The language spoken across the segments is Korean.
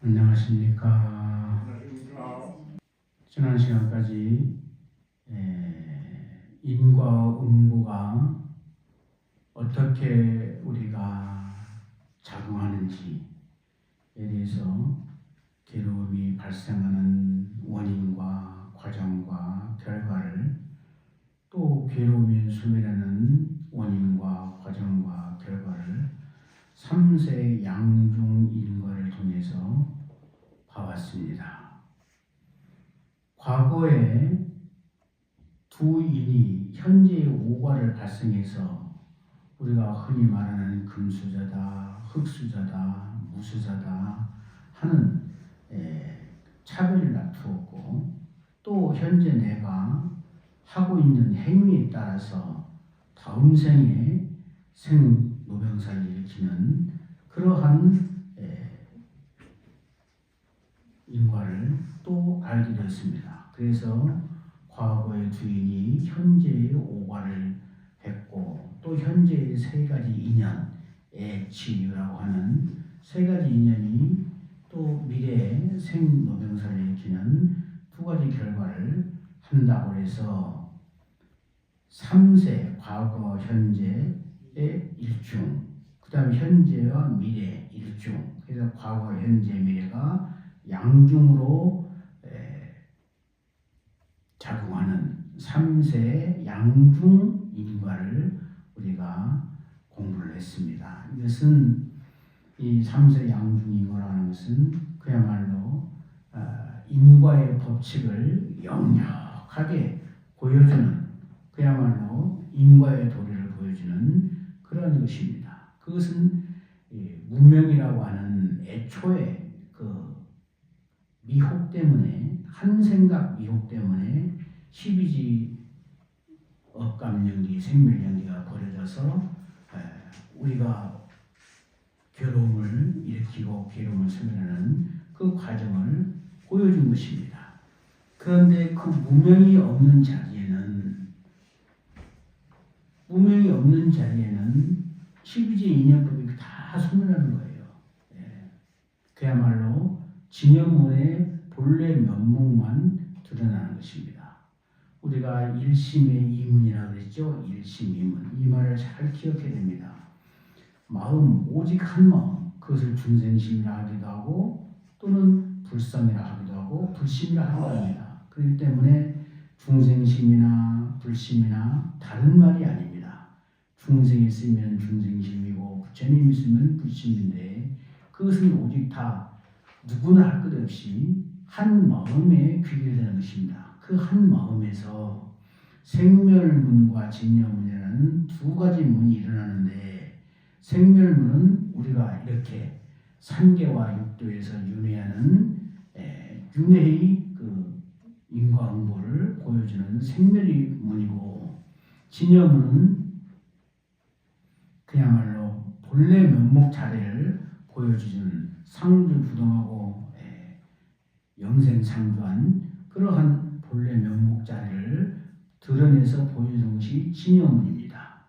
안녕하십니까. 지난 시간까지 인과 음부가 어떻게 우리가 작용하는지에 대해서 괴로움이 발생하는 원인과 과정과 결과를, 또 괴로움이 수멸하는 원인과 과정과 결과를 3세 양중 인과를 통해서 봐왔습니다. 과거에 두 인이 현재의 오과를 발생해서 우리가 흔히 말하는 금수저다, 흙수저다, 무수저다 하는 차별을 다투었고, 또 현재 내가 하고 있는 행위에 따라서 다음 생에 생로병사를 일으키는 그러한 인과를 또 알게 되었습니다. 그래서 과거의 주인이 현재의 오과를 했고, 또 현재의 세 가지 인연, 애치유라고 하는 세 가지 인연이 또 미래의 생로병사를 일으키는 두 가지 결과를 한다고 해서 3세 과거 현재의 일중, 그 다음에 현재와 미래 일중, 그래서 과거 현재 미래가 양중으로 작용하는 3세 양중 인과를 우리가 공부를 했습니다. 이것은 이 3세 양중 인과라는 것은 그야말로 인과의 법칙을 역력하게 보여주는, 그야말로 인과의 도리를 보여주는 그런 것입니다. 그것은 문명이라고 하는 애초에 그 미혹 때문에, 한 생각 미혹 때문에 12지 업감연기, 생멸연기가 벌어져서 우리가 괴로움을 일으키고 괴로움을 소멸하는 그 과정을 보여준 것입니다. 그런데 그 무명이 없는 자리에는 12지 인연법이 다 소멸하는 거예요. 그야말로 진여문의 본래 면목만 드러나는 것입니다. 우리가 일심의 이문이라고 그랬죠. 일심이문. 이 말을 잘 기억해야 됩니다. 마음, 오직 한 마음, 그것을 중생심이라 하기도 하고, 또는 불성이라 하기도 하고, 불심이라 하기도 합니다. 그렇기 때문에 중생심이나 불심이나 다른 말이 아닙니다. 중생이 있으면 중생심이고, 부처님이 있으면 불심인데, 그것은 오직 다 누구나 할 것 없이 한 마음에 귀결되는 것입니다. 그 한 마음에서 생멸문과 진여문이라는 두 가지 문이 일어나는데, 생멸문은 우리가 이렇게 산계와 육도에서 윤회하는 윤회의 그 인과응보를 보여주는 생멸의 문이고, 진여문은 그야말로 본래 면목 자리를 보여주는 상주부동하고 영생상주한 그러한 본래 면목 자리를 드러내서 보여주는 것이 진여문입니다.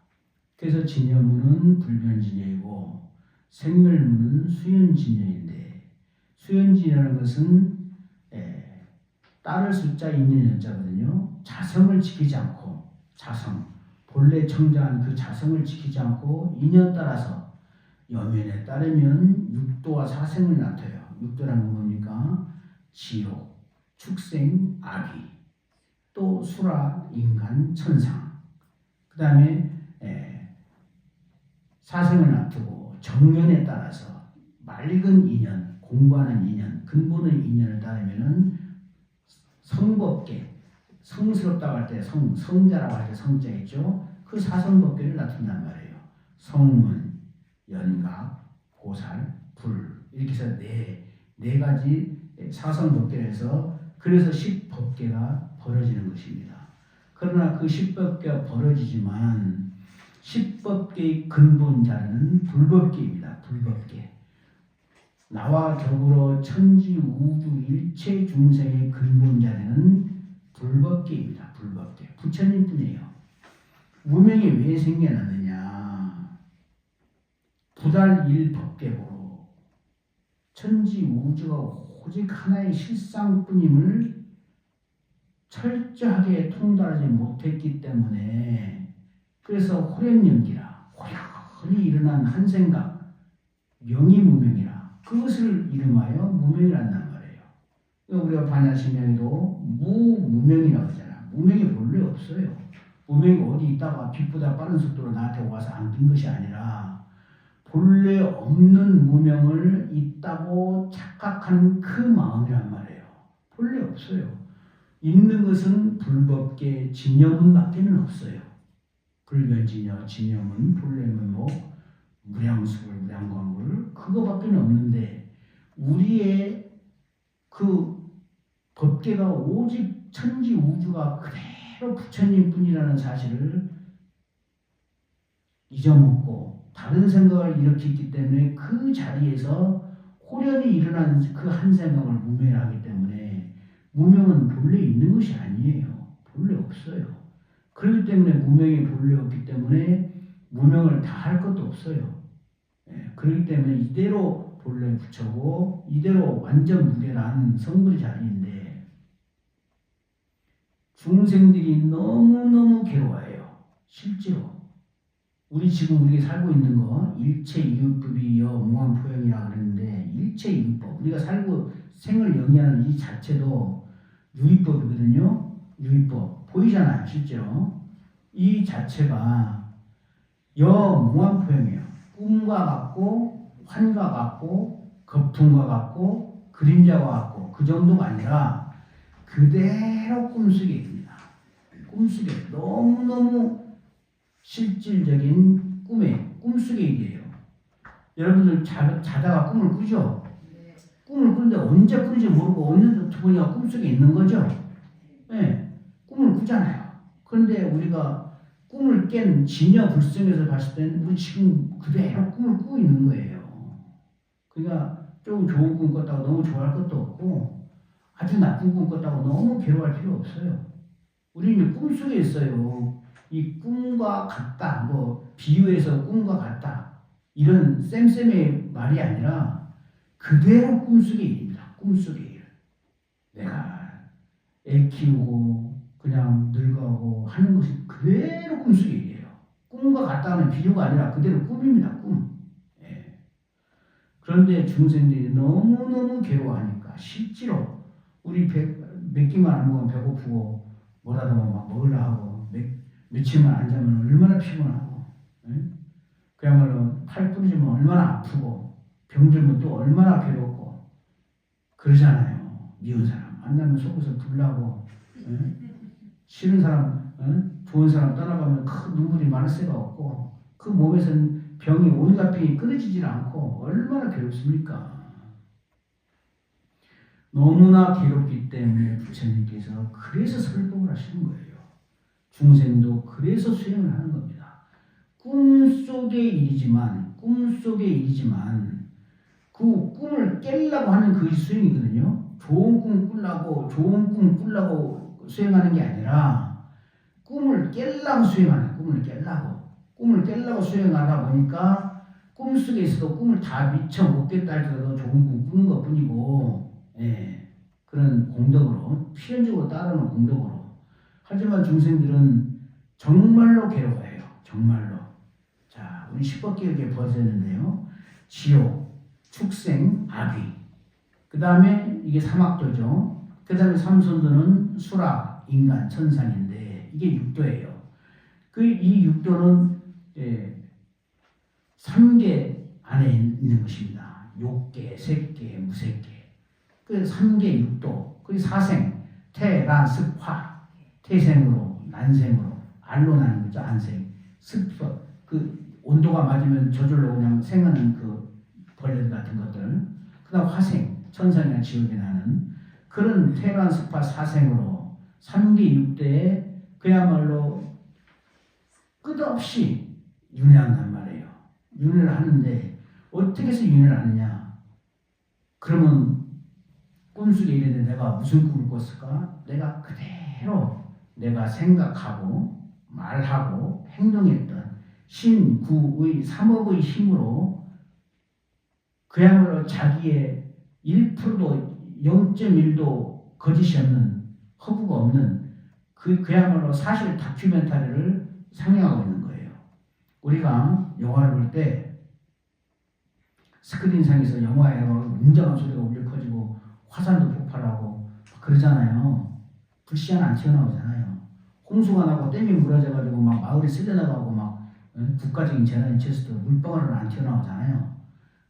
그래서 진여문은 불변진여이고 생멸문은 수연진여인데, 수연진여라는 것은 따를 숫자 있는 연자거든요. 자성을 지키지 않고, 본래 청자한 그 자성을 지키지 않고 인연 따라서 여면에 따르면 육도와 사생을 나타요. 육도라는 건 뭡니까? 지옥, 축생, 아기, 또 수라, 인간, 천상, 그 다음에 사생을 놔두고 정년에 따라서 맑은 인연, 공부하는 인연, 근본의 인연을 따르면은 성법계, 성스럽다고 할 때 성자라고 할 때 성자 있죠? 그 사성법계를 나타낸단 말이에요. 성문, 연각, 보살, 불, 이렇게 해서 네 가지 사성법계를 해서, 그래서 10법계가 벌어지는 것입니다. 그러나 그 10법계가 벌어지지만 10법계의 근본자는 불법계입니다. 불법계. 나와 더불어 천지 우주 일체 중생의 근본자는 불법계입니다. 불법계. 부처님뿐이에요. 무명이 왜 생겨났느냐? 부달일법계고 천지 우주가 오직 하나의 실상뿐임을 철저하게 통달하지 못했기 때문에 그래서 호련연기라 호련히 일어난 한 생각 명이무명이라 그것을 이름하여 무명이란단 말이에요. 우리가 반야신명에도 무무명이라고 하잖아. 무명이 본래 없어요. 무명이 어디 있다가 빛보다 빠른 속도로 나한테 와서 안긴 것이 아니라 본래 없는 무명을 있다고 착각하는 그 마음이란 말이에요. 본래 없어요. 있는 것은 불법계 진여문밖에는 없어요. 불변진여 진여문 본래는 뭐 무량수불 무량광불 그거밖에는 없는데 우리의 그 법계가 오직 천지 우주가 그대로 부처님뿐이라는 사실을 잊어먹고 다른 생각을 일으켰기 때문에 그 자리에서 호련히 일어난 그 한 생각을 무명하기 때문에 무명은 본래 있는 것이 아니에요. 본래 없어요. 그렇기 때문에 무명이 본래 없기 때문에 무명을 다 할 것도 없어요. 그렇기 때문에 이대로 본래 부처고 이대로 완전 무계란 성불 자리인데 중생들이 너무너무 괴로워해요. 실제로 지금 우리가 살고 있는 거 일체 이율법이여 무한포용이라 그러는데 일체 이율법 우리가 살고 생을 영위하는 이 자체도 유의법이거든요. 유의법 보이잖아요. 실제로 이 자체가 무한포용이에요. 꿈과 같고 환과 같고 거품과 같고 그림자와 같고 그 정도가 아니라 그대로 꿈속에 있습니다. 꿈속에 너무너무 실질적인 꿈속의 일이에요. 여러분들 자다가 꿈을 꾸죠? 꿈을 꾸는데 언제 꾸는지 모르고 언제 보니까 꿈속에 있는 거죠? 네, 꿈을 꾸잖아요. 그런데 우리가 꿈을 깬 진여 불성에서 봤을 때는 우리 지금 그대로 꿈을 꾸고 있는 거예요. 그러니까 좀 좋은 꿈 꿨다고 너무 좋아할 것도 없고 아주 나쁜 꿈 꿨다고 너무 괴로워할 필요 없어요. 우리는 꿈속에 있어요. 이 꿈과 같다, 비유해서 꿈과 같다 이런 쌤쌤의 말이 아니라 그대로 꿈속의 일입니다. 꿈속의 일. 내가 애 키우고 그냥 늙어가고 하는 것이 그대로 꿈속의 일이에요. 꿈과 같다는 비유가 아니라 그대로 꿈입니다. 꿈. 그런데 중생들이 너무너무 괴로워하니까 실제로 우리 몇 끼만 안 먹으면 배고프고 뭐라도 막 먹으려 하고 며칠만 안 자면 얼마나 피곤하고 그야말로 팔 부러지면 얼마나 아프고 병들면 또 얼마나 괴롭고 그러잖아요. 미운 사람 만나면 속에서 불나고 싫은 사람 좋은 사람 떠나가면 큰 눈물이 많을 새가 없고 그 몸에서는 병이 온갖 병이 끊어지질 않고 얼마나 괴롭습니까? 너무나 괴롭기 때문에 부처님께서 그래서 설법을 하시는 거예요. 중생도 그래서 수행을 하는 겁니다. 꿈속의 일이지만 그 꿈을 깨려고 하는 그 수행이거든요. 좋은 꿈 꾸려고 수행하는 게 아니라 꿈을 깨려고 수행하는 꿈을 깨려고 수행하다 보니까 꿈속에 있어도 꿈을 다 미처 못 깼다 할지라도 좋은 꿈 꾸는 것 뿐이고 그런 공덕으로 필연적으로 따르는 공덕으로 하지만 중생들은 정말로 괴로워해요. 정말로. 자, 우리 10법계에 벌어졌는데요. 지옥, 축생, 악귀. 그 다음에 이게 삼악도죠. 그 다음에 삼손도는 수락, 인간, 천상인데 이게 육도예요. 이 육도는 3개 안에 있는 것입니다. 욕계, 색계, 무색계. 그 3개 육도. 그 사생, 태, 란, 습, 화. 태생으로, 난생으로, 알로 나는 거죠. 안생. 습, 그 온도가 맞으면 저절로 그냥 생하는 그 벌레들 같은 것들. 그 다음 화생, 천상이나 지옥에 나는 그런 태란, 습화, 사생으로 3개 육대에 그야말로 끝없이 윤회한단 말이에요. 윤회를 하는데 어떻게 해서 윤회를 하느냐? 그러면 꿈속에 이랬는데 내가 무슨 꿈을 꿨을까? 내가 그대로 내가 생각하고 말하고 행동했던 신, 구, 의, 삼업의 힘으로 그야말로 자기의 1%도 0.1도 거짓이 없는 허구가 없는 그야말로 사실 다큐멘터리를 상영하고 있는 거예요. 우리가 영화를 볼 때 스크린상에서 영화에 웅장한 소리가 울려 퍼지고 화산도 폭발하고 그러잖아요. 불씨 하나 안 튀어나오잖아요. 홍수가 나고 댐이 무너져가지고 막 마을이 쓸려나가고 막 국가적인 재난이 있었을 때 물방울은 안 튀어나오잖아요.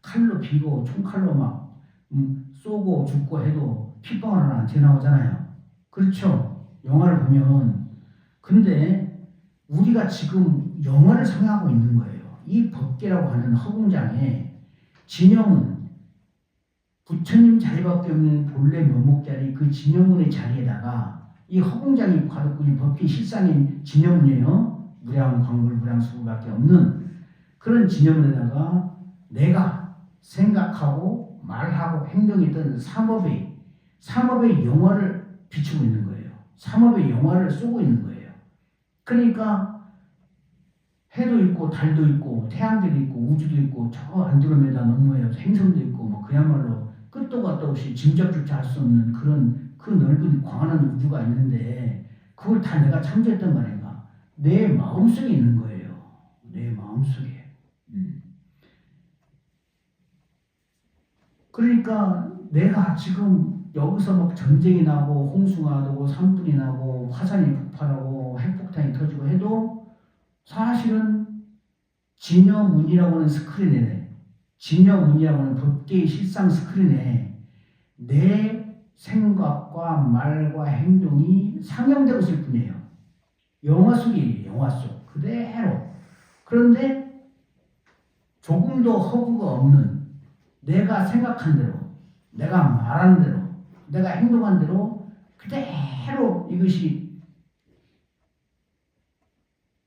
칼로 비고 총칼로 막 쏘고 죽고 해도 핏방울은 안 튀어나오잖아요. 그렇죠? 영화를 보면. 근데 우리가 지금 영화를 상영하고 있는 거예요. 이 법계라고 하는 허공장에 진영은 부처님 자리밖에 없는 본래 묘목자리 그 진영문의 자리에다가 이 허공장이 가득군이 법계 실상인 진영문이에요. 무량 광물 무량 수밖에 없는 그런 진영문에다가 내가 생각하고 말하고 행동했던 삼업의 영화를 비추고 있는 거예요. 삼업의 영화를 쏘고 있는 거예요. 그러니까 해도 있고 달도 있고 태양계도 있고 우주도 있고 저 안드로메다 너머에 행성도 있고 뭐 그야말로 끝도 갔도 없이 짐작조차 할 수 없는 그런 그 넓은 광활한 우주가 있는데 그걸 다 내가 창조했단 말인가? 내 마음속에 있는 거예요. 내 마음속에. 그러니까 내가 지금 여기서 막 전쟁이 나고 홍수가 나고 산불이 나고 화산이 폭발하고 핵폭탄이 터지고 해도 사실은 진여문이라고 하는 스크린에 진여문이라고 하는 법계의 실상 스크린에 내 생각과 말과 행동이 상영되고 있을 뿐이에요. 영화 속이에요. 영화 속 그대로. 그런데 조금도 허구가 없는 내가 생각한 대로 내가 말한 대로 내가 행동한 대로 그대로 이것이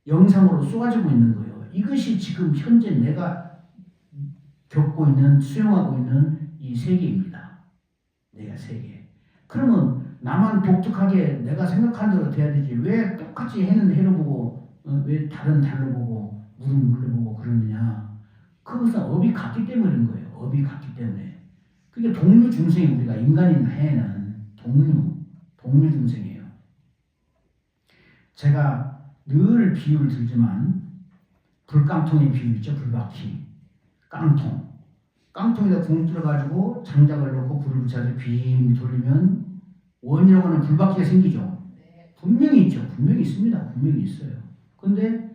영상으로 쏟아지고 있는 거예요. 이것이 지금 현재 내가 겪고 있는 수용하고 있는 이 세계입니다. 내가 세계. 그러면 나만 독특하게 내가 생각한 대로 돼야 되지 왜 똑같이 해는 해로 보고 왜 다른 달로 보고 물은 물로 보고 그러느냐. 그것은 업이 같기 때문인 거예요. 업이 같기 때문에. 그게 동류 중생이 우리가 인간인 해에는 동류 중생이에요. 제가 늘 비유를 들지만 불깡통의 비유 있죠. 불바퀴. 깡통에다 구멍 뚫어가지고 장작을 넣고 불을 붙여서 빙 돌리면 원이라고 하는 불바퀴가 생기죠. 분명히 있죠. 분명히 있습니다. 분명히 있어요. 근데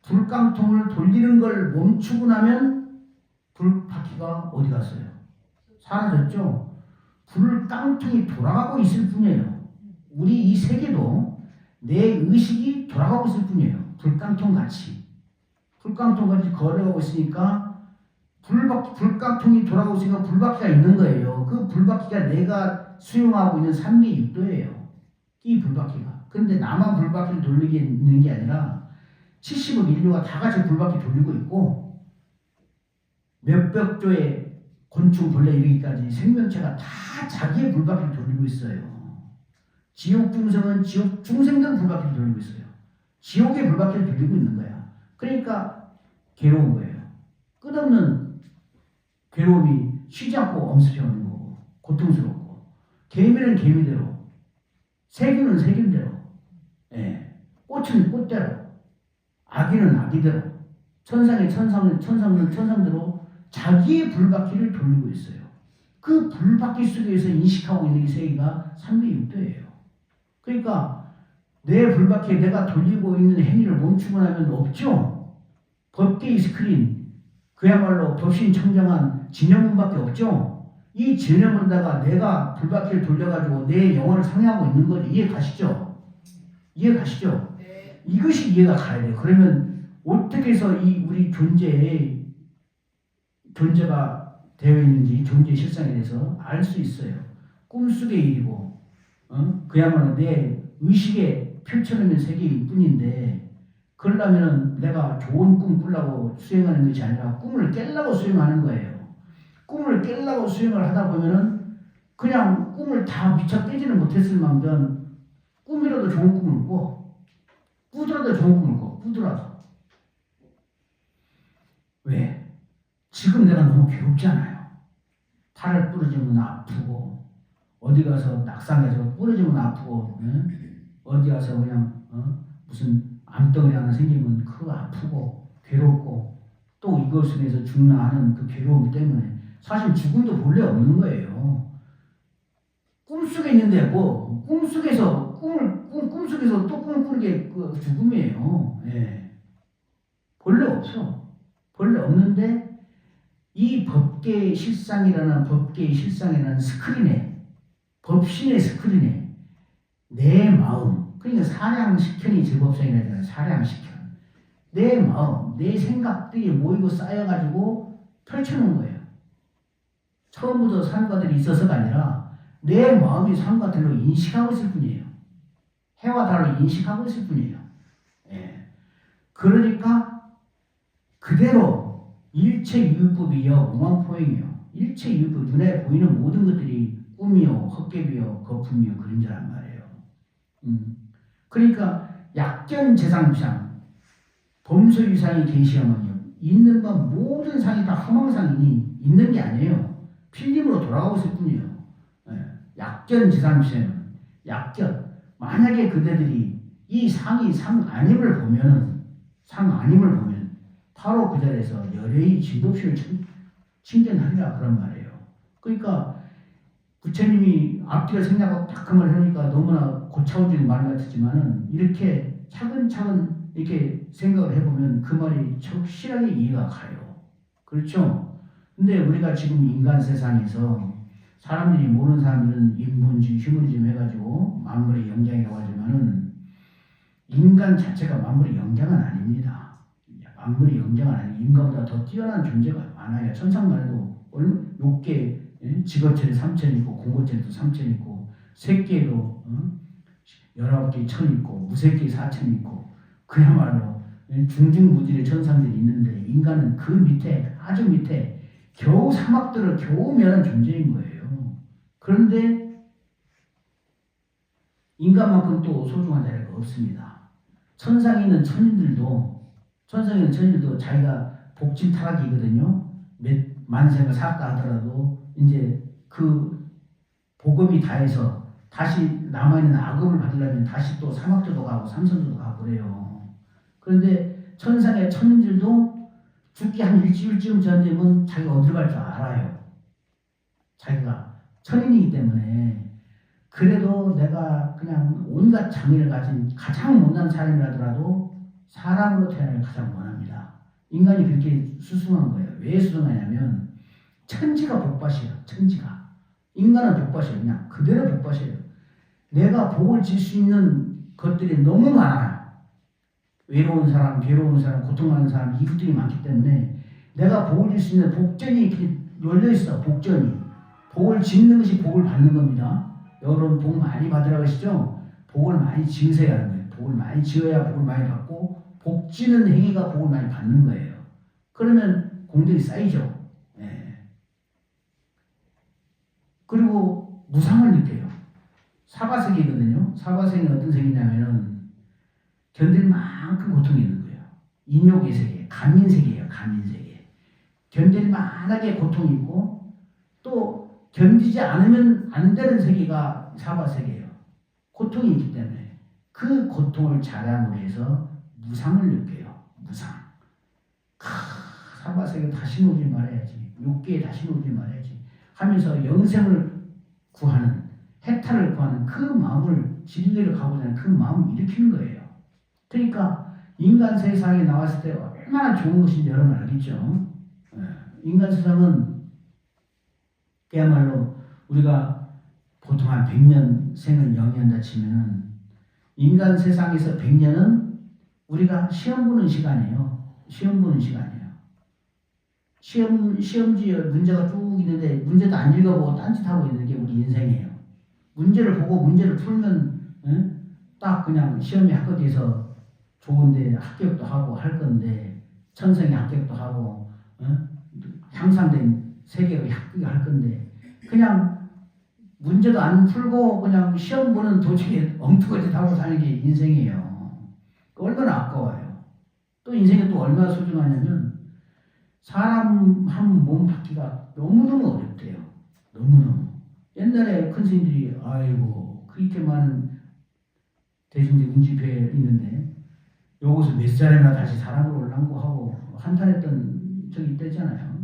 불깡통을 돌리는 걸 멈추고 나면 불바퀴가 어디 갔어요? 사라졌죠. 불깡통이 돌아가고 있을 뿐이에요. 우리 이 세계도 내 의식이 돌아가고 있을 뿐이에요. 불깡통같이 걸어가고 있으니까 불깡통이 돌아가고 있으니까 불바퀴가 있는 거예요. 그 불바퀴가 내가 수용하고 있는 3대6도예요. 이 불바퀴가. 근데 나만 불바퀴를 돌리게 있는 게 아니라 70억 인류가 다 같이 불바퀴 돌리고 있고 몇백 조의 곤충 벌레 이르기까지 생명체가 다 자기의 불바퀴를 돌리고 있어요. 지옥 중생은 지옥 중생들 불바퀴를 돌리고 있어요. 지옥의 불바퀴를 돌리고 있는 거야. 그러니까 괴로운 거예요. 끝없는 괴로움이 쉬지 않고 엄습해오는 거고 고통스럽고 개미는 개미대로 세균은 세균대로 꽃은 꽃대로 아기는 아기대로 천상은 천상대로 자기의 불바퀴를 돌리고 있어요. 그 불바퀴 속에서 인식하고 있는 이 세계가 3대6도예요. 그러니까 내 불바퀴에 내가 돌리고 있는 행위를 멈추고 나면 없죠. 법계의 스크린 그야말로 법신 청정한 진영문밖에 없죠. 이 진영문에다가 내가 불바퀴를 돌려가지고 내 영혼을 상영하고 있는 거죠. 이해 가시죠? 네. 이것이 이해가 가야 돼요. 그러면 어떻게 해서 이 우리 존재가 되어 있는지 존재의 실상에 대해서 알 수 있어요. 꿈속의 일이고 그야말로 내 의식에 펼쳐놓는 세계일 뿐인데 그러려면 내가 좋은 꿈 꾸려고 수행하는 것이 아니라 꿈을 깨려고 수행하는 거예요. 꿈을 깨려고 수행을 하다 보면은 그냥 꿈을 다 미처 깨지는 못했을 망정 꿈이라도 좋은 꿈을 꿔. 꾸더라도 좋은 꿈을 꿔. 꾸더라도. 왜? 지금 내가 너무 괴롭잖아요. 살을 부러지면 아프고 어디 가서 낙상해서 부러지면 아프고 어디 가서 그냥 무슨 암덩어리 하나 생기면 그거 아프고 괴롭고 또 이것을 위해서 죽나 하는 그 괴로움 때문에 사실 죽음도 본래 없는 거예요. 꿈속에 있는데 뭐 꿈속에서 꿈속에서 또 꿈을 꾸는 게 그 죽음이에요. 예. 본래 없어. 본래 없는데 이 법계의 실상이라는 스크린에 법신의 스크린에 내 마음 그러니까 사량식현이 제법성이라잖아요. 사량식현 내 마음 내 생각들이 모이고 쌓여가지고 펼쳐놓은 거예요. 처음부터 산과들이 있어서가 아니라 내 마음이 산과 들로 인식하고 있을 뿐이에요. 해와 달로 인식하고 있을 뿐이에요. 예. 그러니까 그대로 일체 유유법이여 무망포행이요. 일체 유유법 눈에 보이는 모든 것들이 꿈이요 헛개비요 거품이요 그림자란 말이에요. 그러니까 약견재상비상 범소유상이 계시하면요 있는 건 모든 상이 다 허망상이니 있는 게 아니에요. 필림으로 돌아가고 있을 뿐이에요. 예. 약견재상비상은 약견 만약에 그대들이 이 상이 상 아님을 보면 바로 그 자리에서 열애의 진법심을 칭견하리라 그런 말이에요. 그러니까 부처님이 앞뒤가 생략하고 딱 그 말을 하니까 너무나 고차원적인 말 같았지만은 이렇게 차근차근 이렇게 생각을 해보면 그 말이 적실하게 이해가 가요. 그렇죠? 근데 우리가 지금 인간 세상에서 사람들이 모르는 사람들은 인본주의, 휴머니즘 해가지고 만물의 영장이라고 하지만은 인간 자체가 만물의 영장은 아닙니다. 만물의 영장은 아니고 인간보다 더 뛰어난 존재가 많아요. 천상만 해도 6개 지거천이 3천 있고 공거천도 3천 있고 새끼에도 19개 천 있고 무새끼 4천 있고 그야말로 중중무진의 천상들이 있는데 인간은 그 밑에 아주 밑에 겨우 사막들을 겨우 면한 존재인 거예요. 그런데 인간만큼 또 소중한 자리가 없습니다. 천상에 있는 천인들도 자기가 복진 타락이거든요. 몇 만생을 살다 하더라도 이제 그 복음이 다해서 다시 남아있는 악업을 받으려면 다시 또 사막도도 가고 삼선도도 가고 그래요. 그런데 천상의 천인들도 죽기 한 일주일쯤 전이면 자기가 어디로 갈 줄 알아요. 자기가 천인이기 때문에 그래도 내가 그냥 온갖 장애를 가진 가장 못난 사람이라더라도 사람으로 태어나길 가장 원합니다. 인간이 그렇게 수승한 거예요. 왜 수승하냐면 천지가 복받이에요. 천지가. 인간은 복받이에요. 그냥 그대로 복받이에요. 내가 복을 질 수 있는 것들이 너무 많아요. 외로운 사람, 괴로운 사람, 고통하는 사람 이것들이 많기 때문에 내가 복을 줄 수 있는 복전이 이렇게 열려있어. 복전이. 복을 짓는 것이 복을 받는 겁니다. 여러분 복 많이 받으라고 하시죠? 복을 많이 지으셔야 하는 거예요. 복을 많이 지어야 복을 많이 받고 복 지는 행위가 복을 많이 받는 거예요. 그러면 공덕이 쌓이죠. 예. 그리고 무상을 느껴요. 사바세계거든요. 사바세계는 어떤 세계냐면은 견딜 만큼 고통이 있는 거예요. 인욕의 세계, 감인세계예요. 감인세계. 견딜 만하게 고통이 있고 또 견디지 않으면 안 되는 세계가 사바세계예요. 고통이 있기 때문에 그 고통을 자량으로 해서 무상을 느껴요. 무상. 사바세계 다시 오지 말아야지. 6개에 다시 오지 말아야지. 하면서 영생을 구하는 해탈을 구하는 그 마음을 진리를 가고자 하는 그 마음을 일으키는 거예요. 그러니까 인간 세상에 나왔을 때 얼마나 좋은 것인지 여러분 알겠죠? 인간 세상은 그야말로 우리가 보통 한 100년 생을 영위한다 치면은 인간 세상에서 100년은 우리가 시험 보는 시간이에요. 시험 보는 시간이에요. 시험지에 문제가 쭉 있는데 문제도 안 읽어보고 딴짓하고 있는 게 우리 인생이에요. 문제를 보고 문제를 풀면 딱 그냥 시험에 합격해서 좋은데 합격도 하고 할 건데 천성에 합격도 하고 향상된 세계로 합격할 건데 그냥 문제도 안 풀고 그냥 시험 보는 도중에 엉뚱하게 하고 사는 게 인생이에요. 얼마나 아까워요. 또 인생이 또 얼마나 소중하냐면 사람 한 몸 받기가 너무너무 어렵대요. 너무너무. 옛날에 큰 스님들이 아이고 그렇게 많은 대중들 운집회에 있는데 여기서 몇 사람이나 다시 사람으로 랑구하고 한탄했던 적이 있다잖아요.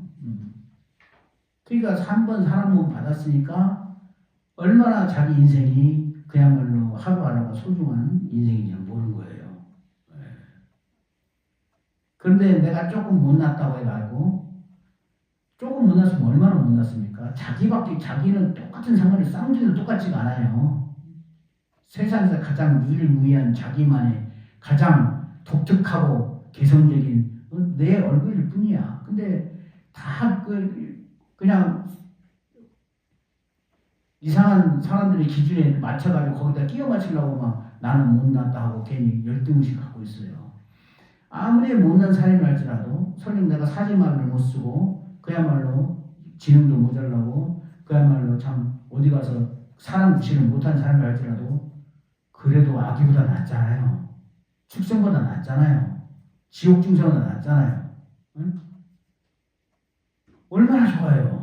그러니까 한 번 사람 몸 받았으니까 얼마나 자기 인생이 그야말로 하루하루가 소중한 인생인지 모르는 거예요. 그런데 내가 조금 못났다고 해가지고 조금 못났으면 얼마나 못났습니까? 자기는 똑같은 상관이 쌍둥이도 똑같지가 않아요. 세상에서 가장 유일무이한 자기만의 가장 독특하고 개성적인 내 얼굴일 뿐이야. 근데 다 그냥 이상한 사람들의 기준에 맞춰가지고 거기다 끼워 맞추려고 막 나는 못났다 하고 괜히 열등의식 갖고 있어요. 아무리 못난 사람이 할지라도 설령 내가 사지마비를 못 쓰고 그야말로 지능도 모자라고 그야말로 참 어디 가서 사람 구실을 못한 사람이 할지라도 그래도 아기보다 낫잖아요. 축생보다 낫잖아요. 지옥 중생보다 낫잖아요. 응? 얼마나 좋아요.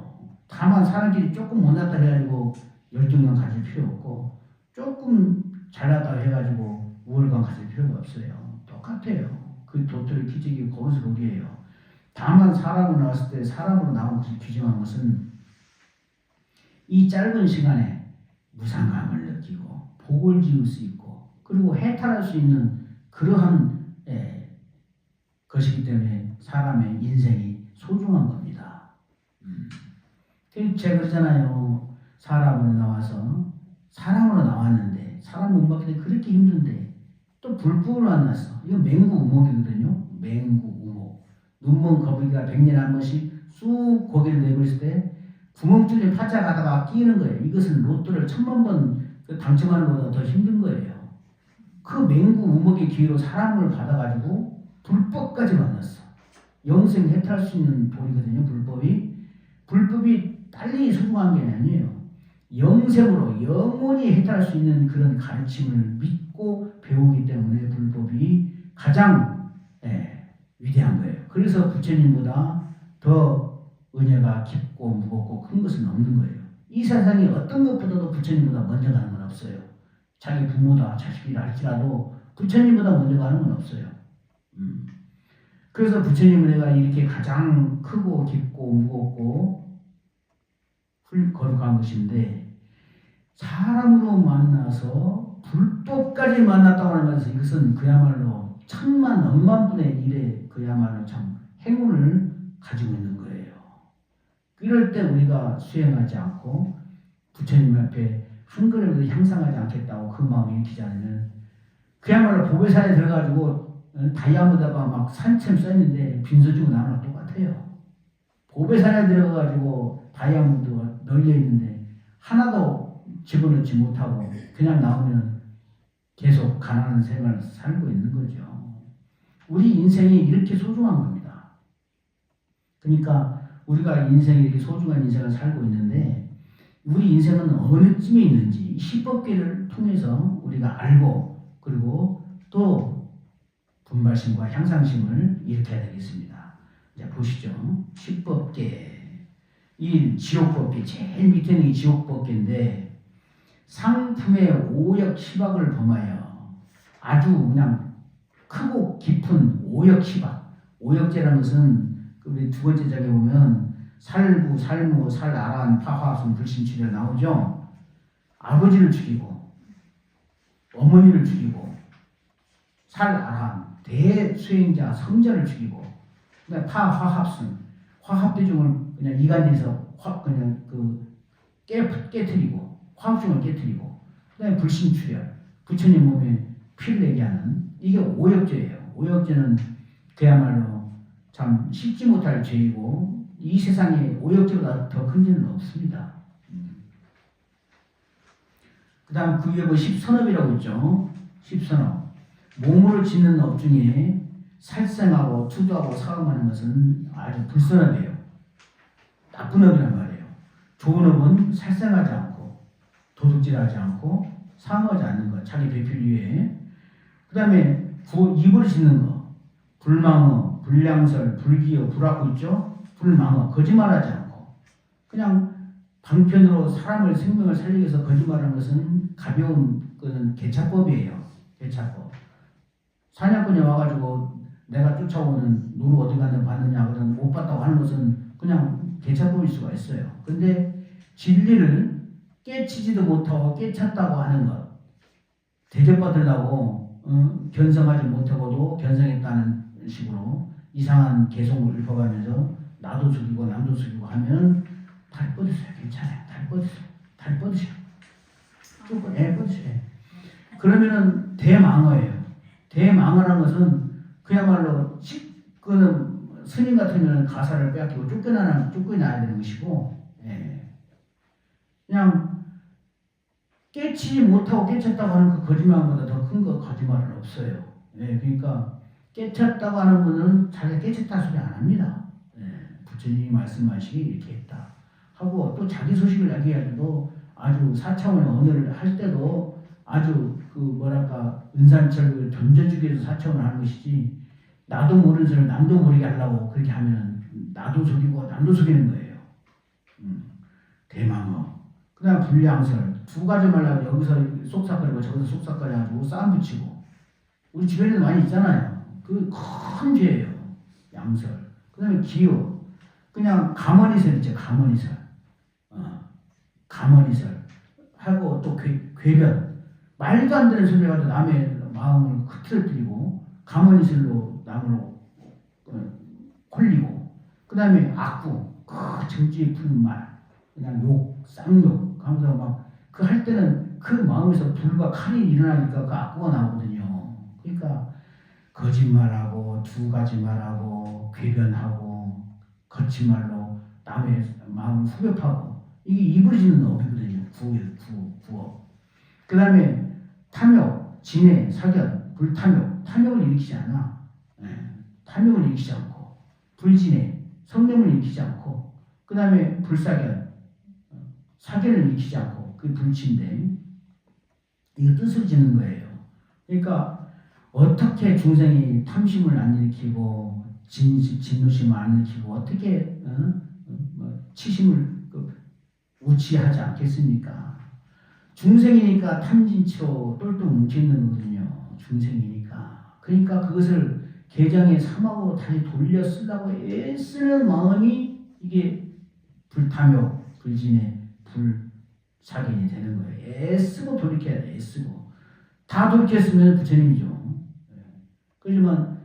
다만 사람끼리 조금 못났다 해가지고 열등감 가질 필요 없고 조금 잘났다 해가지고 우월감 가질 필요가 없어요. 똑같아요. 그 도토리 기적이 거기서 거기에요. 다만 사람으로 나왔을 때 사람으로 나온 것을 규정한 것은 이 짧은 시간에 무상감을 느끼고 복을 지을 수 있고 그리고 해탈할 수 있는 그러한 것이기 때문에 사람의 인생이 소중한 겁니다. 제가 그러잖아요. 사람으로 나왔는데 사람 못 받기는 그렇게 힘든데 또 불법으로 만났어. 이거 맹구우목이거든요. 맹구우목. 눈먼 거북이가 100년에 한 번씩 쑥 고개를 내밀었을 때 구멍 뚫린 파자 가다가 끼는 거예요. 이것은 로또를 1000만 번 당첨하는 것보다 더 힘든 거예요. 그 맹구우목의 기회로 사람을 받아가지고 불법까지 만났어. 영생 해탈할 수 있는 도리거든요. 불법이 빨리 소중한 게 아니에요. 영생으로 영원히 해탈할 수 있는 그런 가르침을 믿고 배우기 때문에 불법이 가장 위대한 거예요. 그래서 부처님보다 더 은혜가 깊고 무겁고 큰 것은 없는 거예요. 이 세상에 어떤 것보다도 부처님보다 먼저 가는 건 없어요. 자기 부모다 자식이라 할지라도 부처님보다 먼저 가는 건 없어요. 그래서 부처님 은혜가 이렇게 가장 크고 깊고 무겁고 거룩한 것인데 사람으로 만나서 불법까지 만났다고 하는 것은 이것은 그야말로 천만 억만 분의 1의 그야말로 참 행운을 가지고 있는 거예요. 이럴 때 우리가 수행하지 않고 부처님 앞에 한 걸음도 향상하지 않겠다고 그 마음이 일으키지 않으면 그야말로 보배산에 들어가지고 다이아몬드가 막 산처럼 써있는데 빈소주고 나랑 똑같아요. 보배산에 들어가가지고 다이아몬드가 널려있는데 하나도 집어넣지 못하고 그냥 나오면 계속 가난한 생활을 살고 있는 거죠. 우리 인생이 이렇게 소중한 겁니다. 그러니까 우리가 인생이 이렇게 소중한 인생을 살고 있는데 우리 인생은 어느 쯤에 있는지 십법계를 통해서 우리가 알고 그리고 또 분발심과 향상심을 일으켜야 되겠습니다. 자 보시죠. 십법계 1. 지옥법계 제일 밑에 있는 게 지옥법계인데 상품의 오역 희박을 범하여 아주 그냥 크고 깊은 오역 희박. 오역제라는 것은 우리 두 번째 장에 보면 살부, 살무, 살아란, 파화순, 불신출이 나오죠. 아버지를 죽이고 어머니를 죽이고 살아란 대수행자 성자를 죽이고 그다음에 파화합순 화합대중을 그냥 이간질에서 그냥 깨트리고 화합중을 깨트리고 그다음에 불신출혈 부처님 몸에 피를 내게 하는 이게 오역죄예요. 오역죄는 그야말로 참 씻지 못할 죄이고 이 세상에 오역죄보다 더 큰 죄는 없습니다. 그 다음 그 위에 뭐 십선업이라고 있죠. 십선업 몸으로 짓는 업 중에 살생하고 투도하고 사음하는 것은 아주 불선업이에요. 나쁜 업이란 말이에요. 좋은 업은 살생하지 않고 도둑질하지 않고 사음하지 않는 것 자기 배필 위해 그 다음에 입으로 짓는 거 불망어, 불량설, 불기어, 불악고 있죠. 불망어 거짓말하지 않고 그냥 방편으로 사람을 생명을 살리기 위해서 거짓말하는 것은 가벼운 그는 개차법이에요. 개차법. 사냥꾼이 와가지고 내가 쫓아오는 누구 어디 갔는지 봤느냐 그러면 못 봤다고 하는 것은 그냥 개차법일 수가 있어요. 근데 진리를 깨치지도 못하고 깨쳤다고 하는 것 대접받으려고 견성하지 못하고도 견성했다는 식으로 이상한 개성을 읊어가면서 나도 죽이고 남도 죽이고 하면 다리 뻗으세요. 괜찮아요. 다리 뻗으세요. 다리 뻗으세요. 조금 뻗으세요. 그러면은 대망어예요. 대망어라는 것은 그야말로 그는 스님 같으면 가사를 빼앗기고 쫓겨나야 되는 것이고, 그냥 깨치지 못하고 깨쳤다고 하는 그 거짓말보다 더 큰 거 거짓말은 없어요. 그러니까 깨쳤다고 하는 분은 자기가 깨쳤다 소리 안 합니다. 부처님이 말씀하시기 이렇게 했다 하고 또 자기 소식을 얘기할 때도 아주 4차원의 언어를 할 때도 아주 그 뭐랄까 은산철을 던져주기 위해서 4차원을 하는 것이지 나도 모르는 소리를 남도 모르게 하려고 그렇게 하면 나도 속이고 남도 속이는 거예요. 대망어. 그 다음 불량설. 두 가지 말라고 여기서 속삭거리고 저기서 속삭거려가지고 싸움 붙이고. 우리 주변에도 많이 있잖아요. 그 큰 죄예요. 양설. 그 다음에 기호. 그냥 가만히설 있죠. 가만히설. 가만히설. 하고 또 궤변. 말도 안 되는 소리 가지고 남의 마음을 흐트러뜨리고 가만히설로 남을 홀리고. 그 다음에 악구. 정지 푸는 말. 그냥 욕, 쌍욕 하면서 막 그 할 때는 그 마음에서 불과 칼이 일어나니까 그 악구가 나오거든요. 그러니까 거짓말하고 두 가지 말하고 궤변하고 거친 말로 남의 마음을 후벼파고 이게 이부러지는 업이거든요. 구업. 그 다음에 탐욕, 진해, 사견, 불탐욕. 탐욕을 일으키지 않아. 탐욕을 일으키지 않고 불진해, 성냄을 일으키지 않고 그 다음에 불사견, 사견을 일으키지 않고 그게 불치인데 이거 뜻을 짓는 거예요. 그러니까 어떻게 중생이 탐심을 안 일으키고 진노심을 안 일으키고 어떻게 치심을 우치하지 않겠습니까? 중생이니까 탐진치로 똘똘 뭉쳐있는 거거든요. 중생이니까. 그러니까 그것을 개정에 삼하고 다시 돌려 쓰려고 애쓰는 마음이 이게 불탐욕, 불진해, 불사견이 되는 거예요. 애쓰고 돌이켜야 돼. 애쓰고. 다 돌이켰으면 부처님이죠. 그렇지만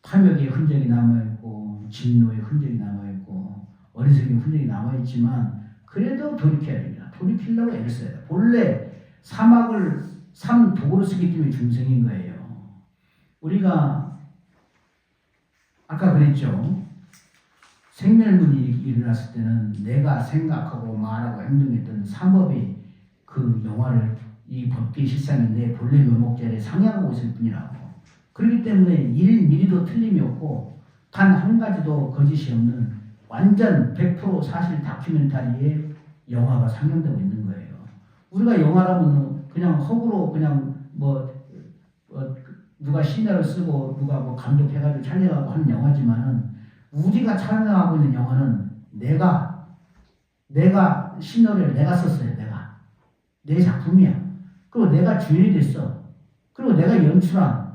탐욕의 흔적이 남아있고 진노의 흔적이 남아있고 어리석의 흔적이 남아있지만 그래도 돌이켜야 됩니다. 돌이키려고 애를 써야 돼. 본래 사막을 삼도구로 쓰기 때문에 중생인 거예요. 우리가 아까 그랬죠. 생멸문이 일어났을 때는 내가 생각하고 말하고 행동했던 삼법이 그 영화를 이 법계 실상이 내 본래 묘목자리에 상향하고 있을 뿐이라고. 그렇기 때문에 1mm도 틀림이 없고 단 한 가지도 거짓이 없는 완전 100% 사실 다큐멘터리의 영화가 상영되고 있는 거예요. 우리가 영화라면 그냥 허구로 그냥 누가 시나리오 쓰고 누가 감독해가지고 촬영하고 하는 영화지만은 우리가 촬영하고 있는 영화는 내가 시나리오를 내가 썼어요. 내 작품이야. 그리고 내가 주인이 됐어. 그리고 내가 연출한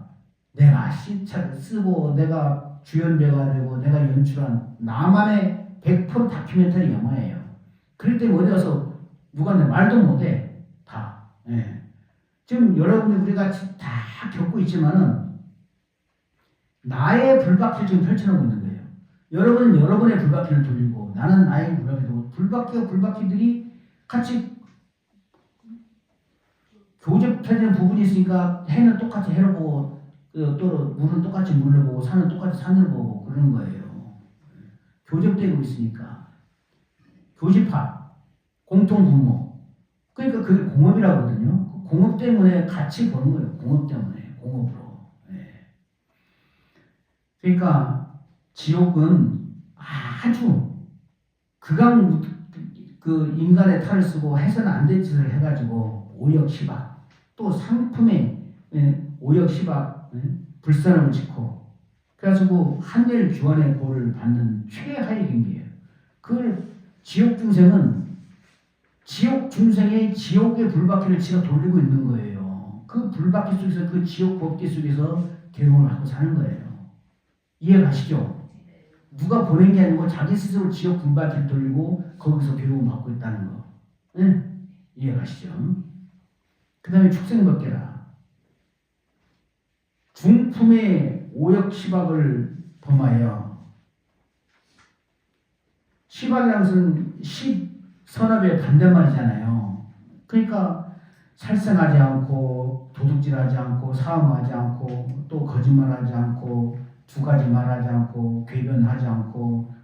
내가 시차를 쓰고 내가 주연배가 되고 내가 연출한 나만의 100% 다큐멘터리 영화예요. 그럴 때 어디 가서 누가 내 말도 못해. 다. 지금 여러분들 우리가 다 겪고 있지만은 나의 불바퀴를 지금 펼쳐놓고 있는 거예요. 여러분은 여러분의 불바퀴를 돌리고 나는 나의 불바퀴를 돌리고 불바퀴와 불바퀴들이 같이 교접해지는 부분이 있으니까 해는 똑같이 해를 보고 또 물은 똑같이 물을 보고 산은 똑같이 산을 보고 그러는 거예요. 교접되고 있으니까 교집합, 공통분모. 그러니까 그게 공업이라고 하거든요. 공업 때문에 같이 보는 거예요. 공업 때문에. 공업으로. 그러니까 지옥은 아주 그 인간의 탈을 쓰고 해서는 안 될 짓을 해가지고 오역시박 또 상품에 오역시박 불선을 짓고 그래가지고 한일 규환의 고를 받는 최하의 경기예요. 그걸 지옥 중생은 지옥 중생의 지옥의 불바퀴를 지가 돌리고 있는 거예요. 그 불바퀴 속에서 그 지옥 법계 속에서 괴로움을 하고 사는 거예요. 이해가시죠? 누가 보낸 게 아니고 자기 스스로 지옥 불바퀴를 돌리고 거기서 괴로움을 받고 있다는 거. 응? 이해가시죠? 그 다음에 축생법계라. 중품의 오역시박을 범하여 시박이라는 것은 십선업의 반대말이잖아요. 그러니까 살생하지 않고 도둑질하지 않고 사음하지 않고 또 거짓말하지 않고 두 가지 말하지 않고 궤변하지 않고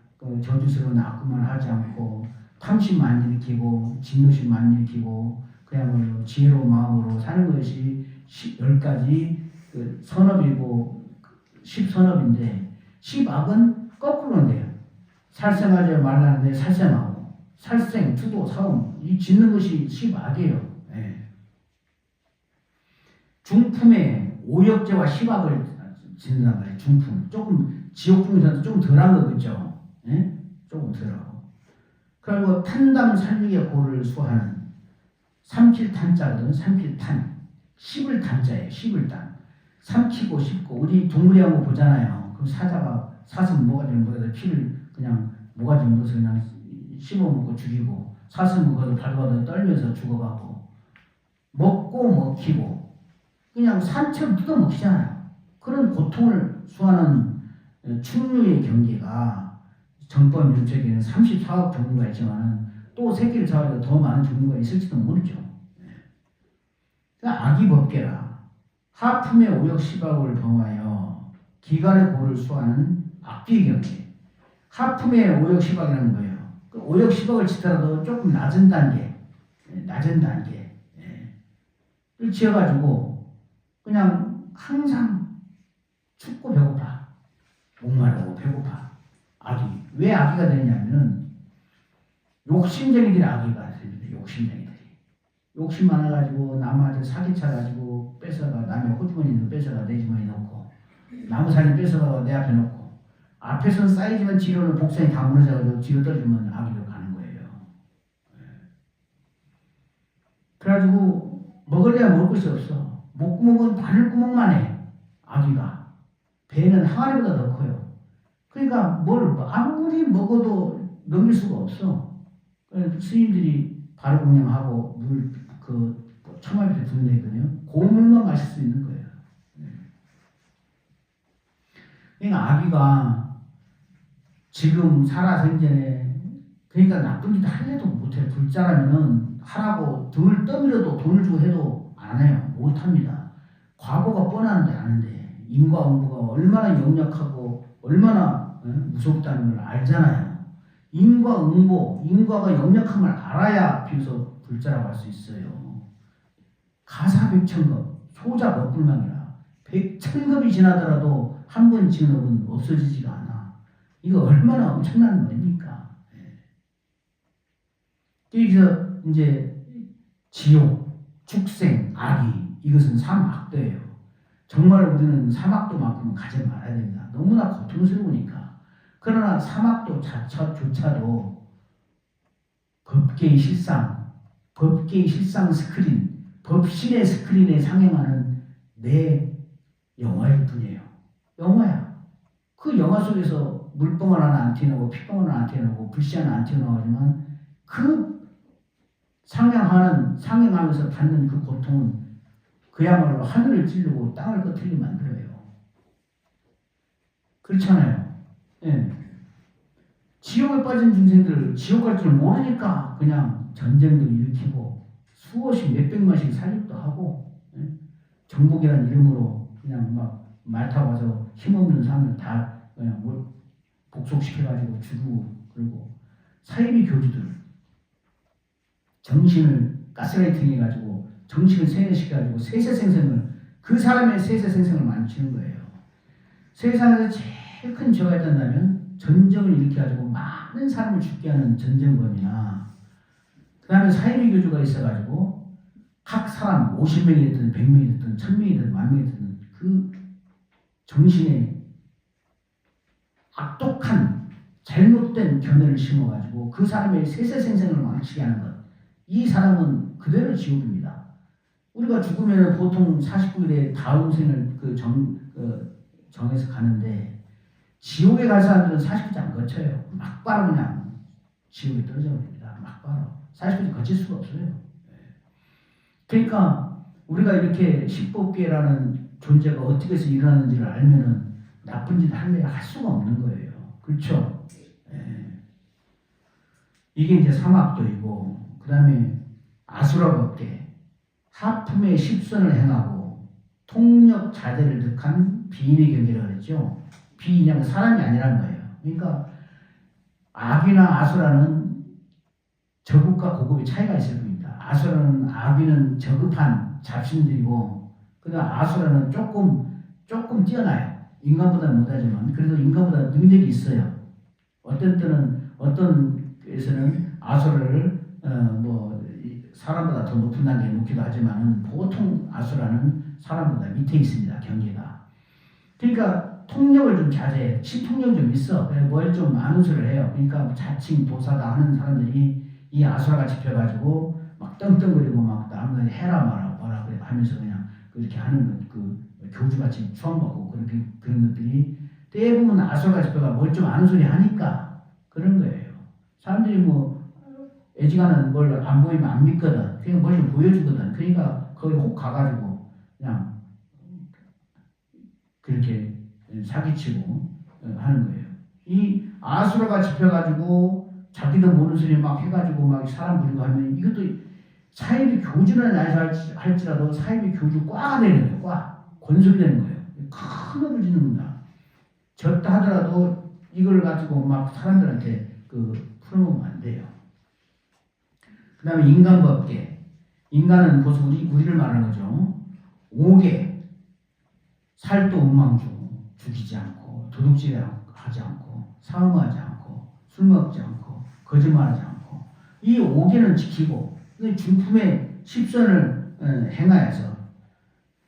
저주스러운 악구만 하지 않고 탐심 안 일으키고 진노심 안 일으키고 그야말로 지혜로운 마음으로 사는 것이 10가지 그 선업이고 십선업인데 십악은 거꾸로인데요. 살생하지 말라는데 살생하고 살생, 투도, 사음 이 짓는 것이 십악이에요. 예. 중품에 오역죄와 십악을 짓는단 말이에요. 중품 조금 지옥 중에서도 좀 덜한 거겠죠. 예? 조금 덜하고 그리고 탄담 살육의 고를 수하는 삼킬탄자거든. 삼킬탄 십을 탄자예요. 십을 탄 삼키고 씹고 우리 동물이하고 보잖아요. 그 사자가 사슴 모가지를 물어서 피를 그냥 모가지 물어서 그냥 씹어먹고 죽이고 사슴 먹어서 발바닥 떨면서 죽어가고 먹고 먹히고 그냥 산채로 뜯어먹히잖아요. 그런 고통을 수하는 충류의 경계가 정법 윤책에는 34억 종류가 있지만 또 새끼를 잡아도 더 많은 종류가 있을지도 모르죠. 그러니까 악의법계라. 하품의 오역시박을 범하여 기간의 고를 수하는 악비의 경계. 하품의 오역시박이라는 거예요. 그 오역시박을 치더라도 조금 낮은 단계를 지어가지고 그냥 항상 춥고 배고파. 목마르고 배고파. 악이. 왜 악의가 되느냐면은 욕심쟁이들이 악의가 됩니다. 욕심쟁이들이. 욕심 많아가지고 남한테 사기쳐가지고 뺏어가 남의 호주머니는 뺏어가 내 주머니에 넣고 나무살이 뺏어가 내 앞에 놓고 앞에서는 쌓이지만 뒤로는 복선이 다 무너져가지고 뒤로 떨어지면 악의로 가는 거예요. 그래가지고 먹으려야 먹을 것이 없어. 목구멍은 바늘구멍만 해. 악의가. 배는 항아리보다 더 커요. 그러니까 뭘 아무리 먹어도 넘길 수가 없어. 그래서 스님들이 바로 공양하고 물 그 청아 밑에 두는 데 있거든요. 고물만 마실 수 있는 거예요. 그러니까 아기가 지금 살아생전에 그러니까 나쁜 짓 하려도 못해. 불자라면은 하라고 등을 떠밀어도 돈을 주고 해도 안 해요. 못합니다. 과거가 뻔하는데 아는데 인과응보가 얼마나 역력하고 얼마나 무섭다는 걸 알잖아요. 인과응보, 인과가 역력함을 알아야 비로소 불자라고 할 수 있어요. 가사백천급, 소자 법불망이라 100,000급이 지나더라도 한 번 지은 업은 없어지지가 않아. 이거 얼마나 엄청난 겁니까? 여기서 이제 지옥, 축생, 악의 이것은 삼악도예요. 정말 우리는 삼악도만큼은 가지 말아야 됩니다. 너무나 고통스러우니까. 그러나 삼악도 자체조차도 법계의 실상 스크린, 법신의 스크린에 상영하는 내 영화일 뿐이에요. 영화야. 그 영화 속에서 물방울 하나 안 튀어나오고 핏방울 하나 안 튀어나오고 불씨 하나 안 튀어나오지만 그 상영하면서 받는 그 고통은 그야말로 하늘을 찌르고 땅을 꺼트리게 만들어요. 그렇잖아요. 예. 지옥에 빠진 중생들 지옥 갈 줄 모르니까 그냥 전쟁도 일으키고 수없이 몇백만씩 살입도 하고 정복이라는 이름으로 그냥 막 말 타고 와서 힘없는 사람들 다 그냥 복속시켜가지고 죽이고 그리고 사이비 교주들 정신을 가스라이팅 해가지고 정신을 세뇌시켜가지고 세세생생을 그 사람의 세세생생을 만드는 거예요. 세상에서 제일 큰 죄가 있다면 전쟁을 일으켜가지고 많은 사람을 죽게 하는 전쟁범이나 그 다음에 사이비 교주가 있어가지고 각 사람 50명이 됐든 100명이 됐든 1000명이 됐든 10,000명이 됐든 그 정신에 악독한 잘못된 견해를 심어가지고 그 사람의 세세생생을 망치게 하는 것. 이 사람은 그대로 지옥입니다. 우리가 죽으면 보통 49일에 다음 생을 정해서 가는데 지옥에 갈 사람들은 49일 안 거쳐요. 막바로 그냥 지옥에 떨어져 버립니다. 막바로. 49일 거칠 수가 없어요. 그러니까 우리가 이렇게 십법계라는 존재가 어떻게 해서 일어나는지를 알면은 나쁜 짓 할 수가 없는 거예요. 그렇죠? 이게 이제 삼합도이고, 그 다음에 아수라법계, 하품의 십선을 행하고 통력 자제를 득한 비인의 경계라고 그랬죠. 비인이 사람이 아니란 거예요. 그러니까 악이나 아수라는 저급과 고급의 차이가 있을 겁니다. 아수라는 악인은 저급한 잡신들이고, 그다음 아수라는 조금 뛰어나요. 인간보다는 못하지만 그래도 인간보다 능력이 있어요. 어떤 때는 어떤 에서는 아수라를 사람보다 더 높은 단계에 놓기도 하지만은 보통 아수라는 사람보다 밑에 있습니다. 경계가. 그러니까 통력을 좀 자제해. 신통력 좀 있어. 뭘 좀 아는 소리를 해요. 그러니까 자칭 도사다 하는 사람들이 이 아수라가 집혀가지고 막 떵떵거리고 막 아무나 해라 뭐라 그래 하면서 그냥 그렇게 하는 그 교주같이 추앙받고 그런 것들이 대부분 아수라가 집혀가 뭘 좀 아는 소리 하니까 그런 거예요. 사람들이 뭐 애지간한 뭘 안 보이면 안 믿거든. 그냥 뭘 좀 보여주거든. 그러니까 거기 혹 가가지고 그냥 그렇게 사기치고 하는 거예요. 이 아수라가 집혀가지고 자기도 모르는 소리 막 해가지고 막 사람 부리고 하면 이것도 사이비 교주는 할지라도 사이비 교주 꽉 되는 거예요. 꽉 권속이 되는 거예요. 큰 업을 짓는 겁니다. 졌다 하더라도 이걸 가지고 막 사람들한테 풀어놓으면 안 돼요. 그 다음에 인간법계. 인간은 벌써 우리를 말하는 거죠. 5개. 살도 운망주. 죽이지 않고, 도둑질 하지 않고, 사음하지 않고, 술 먹지 않고, 거짓말하지 않고. 이 5개는 지키고, 중품의 십선을 행하여서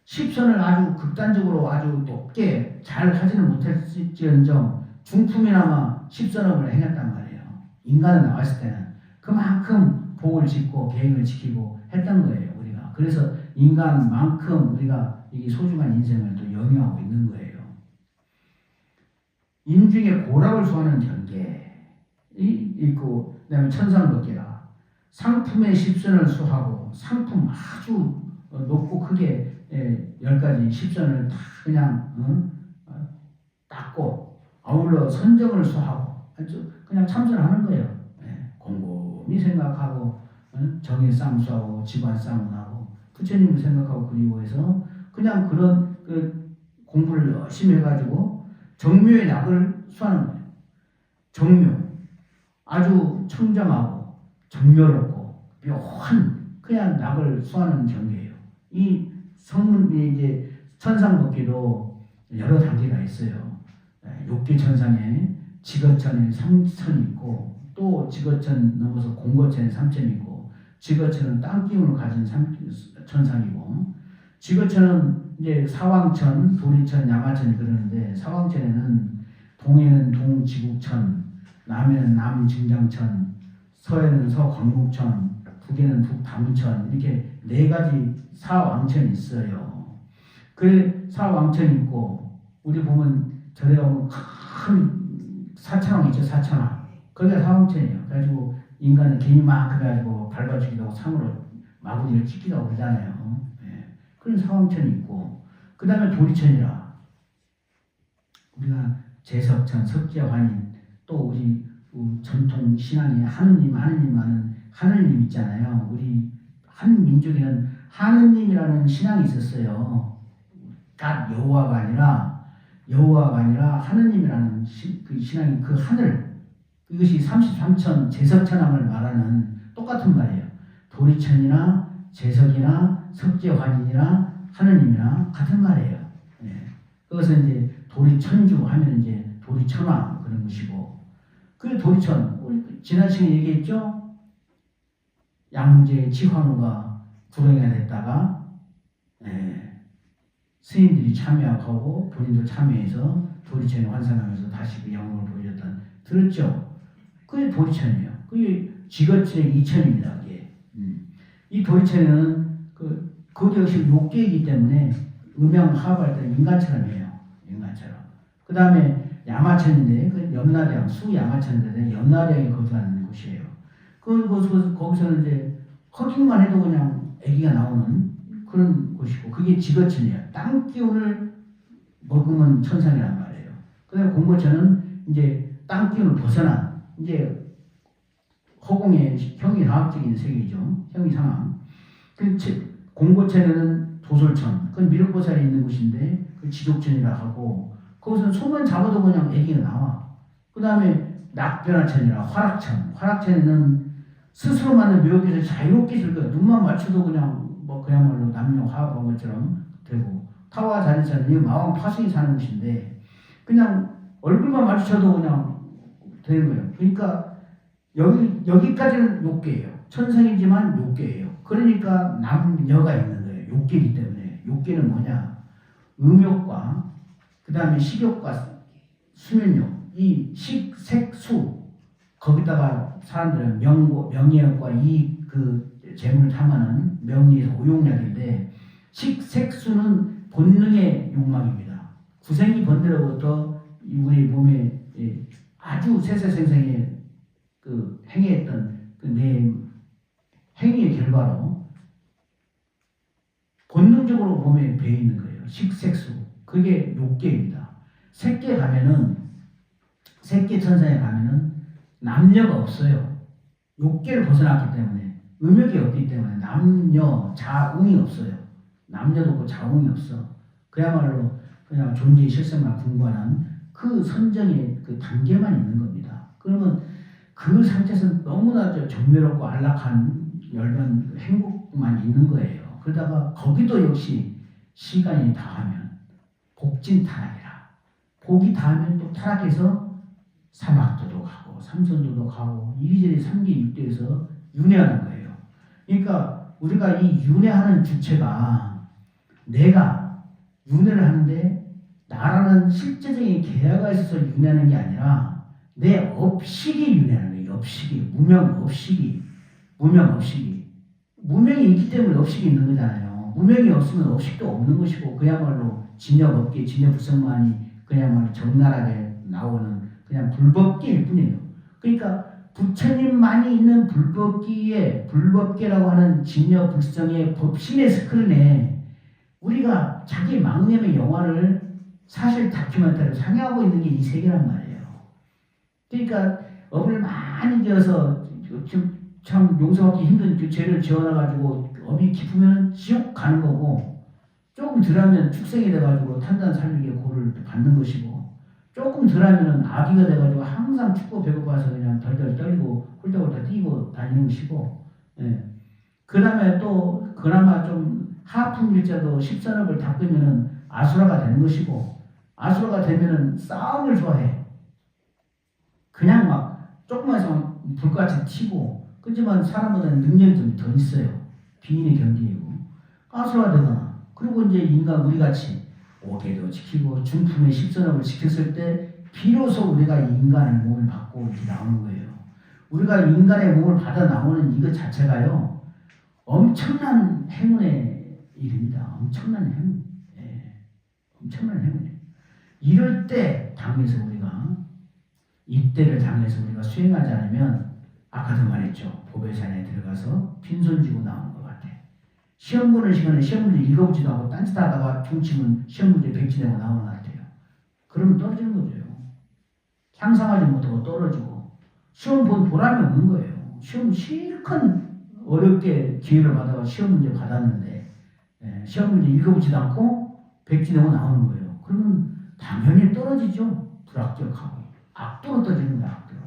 십선을 아주 극단적으로 아주 높게 잘 하지는 못했을지언정 중품이나마 십선업을 행했단 말이에요. 인간은 나왔을 때는 그만큼 복을 짓고 계획을 지키고 했던 거예요. 우리가. 그래서 인간만큼 우리가 이 소중한 인생을 또 영위하고 있는 거예요. 인중에 고락을 수하는 경계 있고, 그 다음에 천상법계라. 상품의 십선을 수하고 상품 아주 높고 크게 10가지 십선을 다 그냥 닦고 아울러 선정을 수하고 아주 그냥 참선하는 거예요. 곰곰이 생각하고 정의 쌍수하고 집안 쌍문하고 부처님을 생각하고 그리워해서 그냥 그런 공부를 열심히 해가지고 정묘의 낙을 수하는 거예요. 정묘 아주 청정하고 정묘롭고 묘한 그냥 낙을 수하는 경계예요. 이 성문이 이제 천상법계도 여러 단계가 있어요. 욕계천상에 지거천에 3천이 있고 또 지거천 넘어서 공거천에 3천이 있고 지거천은 땅기운을 가진 천상이고 지거천은 이제 사왕천, 도리천, 야마천이 그러는데 사왕천에는 동에는 동지국천, 남에는 남증장천, 서에는 서광국천, 북에는 북다문천 이렇게 4가지 사왕천이 있어요. 그 사왕천이 있고 우리 보면 절에 가면 큰 사천왕 있죠. 사천왕. 거기가 사왕천이에요. 그래가지고 인간은 괜히 막 그래가지고 밟아주기도 하고 상으로 마구니를 찍기도 하고 그러잖아요. 그런 사왕천이 있고 그 다음에 도리천이라 우리가 제석천, 석재환인 또 우리 전통 신앙에 하느님 하는 하느님 있잖아요. 우리 한 민족에는 하느님이라는 신앙이 있었어요. 갓 여호와가 아니라 하느님이라는 그 신앙이 그 하늘 이것이 33천 제석천왕을 말하는 똑같은 말이에요. 도리천이나 제석이나 석재환인이나 하느님이나 같은 말이에요. 그것은 이제 도리천주 하면 이제 도리천왕 그런 것이고 그 도리천 우리 지난 시간에 얘기했죠. 양제 치환우가 구렁이가 됐다가 스님들이 참여하고 본인도 참여해서 도리천을 환상하면서 다시 그 영웅을 보여줬던 들었죠? 그게 도리천이에요. 그게 지거천의 이천입니다. 그게. 이 도리천은 그것도 역시 욕계이기 때문에 음양화합할 때 인간처럼이에요. 인간처럼. 그 다음에 야마천인데 그 염라대왕 수야마천인데 염라대왕이 거주하는 곳이에요. 거기서는 이제 허기만 해도 그냥 아기가 나오는 그런 곳이고 그게 지거천이에요. 땅 기운을 먹으면 천상이란 말이에요. 그다음에 공거천은 이제 땅 기운을 벗어난 이제 허공의 형이상학적인 세계죠. 형이상학. 공거천에는 도솔천, 그건 미륵보살이 있는 곳인데 그 지족천이라 하고 거기서는 손만 잡아도 그냥 아기가 나와. 그 다음에 낙변화천이라 화락천에는 스스로 만든 묘기에서 자유롭게 즐겨 눈만 맞춰도 그냥 뭐 그야말로 남녀 화합한 것처럼 되고 타와자리천은 마왕 파수이 사는 곳인데 그냥 얼굴만 마주쳐도 그냥 되는 거예요. 그러니까 여기까지는 욕계예요. 천상이지만 욕계예요. 그러니까 남녀가 있는 거예요. 욕계이기 때문에. 욕계는 뭐냐? 음욕과 그 다음에 식욕과 수면욕, 이 식, 색, 수 거기다가 사람들은 명예욕과 그 재물을 탐하는 명리에서 오용약인데 식, 색, 수는 본능의 욕망입니다. 구생이 번들어부터 우리 몸에 아주 세세생생에 그 행했던 그 내 행위의 결과로 본능적으로 몸에 배어 있는 거예요. 식색수. 그게 욕계입니다. 색계 천상에 가면은 남녀가 없어요. 욕계를 벗어났기 때문에 음욕이 없기 때문에 남녀 자웅이 없어요. 남녀도 없고 자웅이 없어. 그야말로 그냥 존재의 실생만 궁관한 그 선정의 그 단계만 있는 겁니다. 그러면 그 상태에서 너무나 정멸없고 안락한 열반 행복만 있는 거예요. 그러다가 거기도 역시 시간이 다하면 복진타락이라. 복이 다하면 또 타락해서 사막도도 가고 삼선도도 가고 이리저리 3계 6대에서 윤회하는 거예요. 그러니까 우리가 이 윤회하는 주체가 내가 윤회를 하는데 나라는 실제적인 계약가 있어서 윤회하는 게 아니라 내 업식이 윤회하는 거예요. 업식이. 무명이 있기 때문에 업식이 있는 거잖아요. 무명이 없으면 업식도 없는 것이고 그야말로 진여법계, 진여불성만이 그야말로 적나라하게 나오는 그냥 불법계일 뿐이에요. 그러니까 부처님만이 있는 불법계라고 하는 진여불성의 법신의 스크린에 우리가 자기 망념의 영화를 사실 다큐멘터리로 상영하고 있는 게 이 세계란 말이에요. 그러니까 업을 많이 지어서 참 용서하기 힘든 그 죄를 지어놔가지고 업이 깊으면 지옥 가는 거고 조금 덜하면 축생이 돼가지고 탄단 살리기에 고를 받는 것이고 조금 덜하면 아기가 돼가지고 항상 춥고 배고파서 그냥 덜덜 떨리고 홀딱홀딱 뛰고 다니는 것이고 그 다음에 또 그나마 좀 하품 일자도 10선업을 닦으면은 아수라가 되는 것이고 아수라가 되면은 싸움을 좋아해. 그냥 막 조금만 있으면 불같이 튀고 그렇지만 사람보다는 능력이 좀 더 있어요. 비인의 경계이고 아수라가 되거나 그리고 이제 인간 우리같이 오계도 지키고 중품의 10선업을 지켰을 때 비로소 우리가 인간의 몸을 받고 이렇게 나오는 거예요. 우리가 인간의 몸을 받아 나오는 이것 자체가요. 엄청난 행운의 일입니다. 엄청난 행운. 엄청난 행운이에요. 이럴 때 당해서 우리가 이때를 당해서 우리가 수행하지 않으면 아까도 말했죠. 보배산에 들어가서 빈손 쥐고 나오는 것 같아. 시험 보는 시간에 시험 문제 읽어보지도 않고 딴짓 하다가 중치면 시험 문제 백지내고 나오는 것 같아요. 그러면 떨어지는 거죠. 향상하지 못하고 떨어지고 시험 본 보람이 없는 거예요. 시험 실컷 어렵게 기회를 받아가 시험 문제 받았는데 시험 문제 읽어보지도 않고 백지내고 나오는 거예요. 그러면 당연히 떨어지죠. 불합격하고 악도로 떨어지는 거야. 악도로.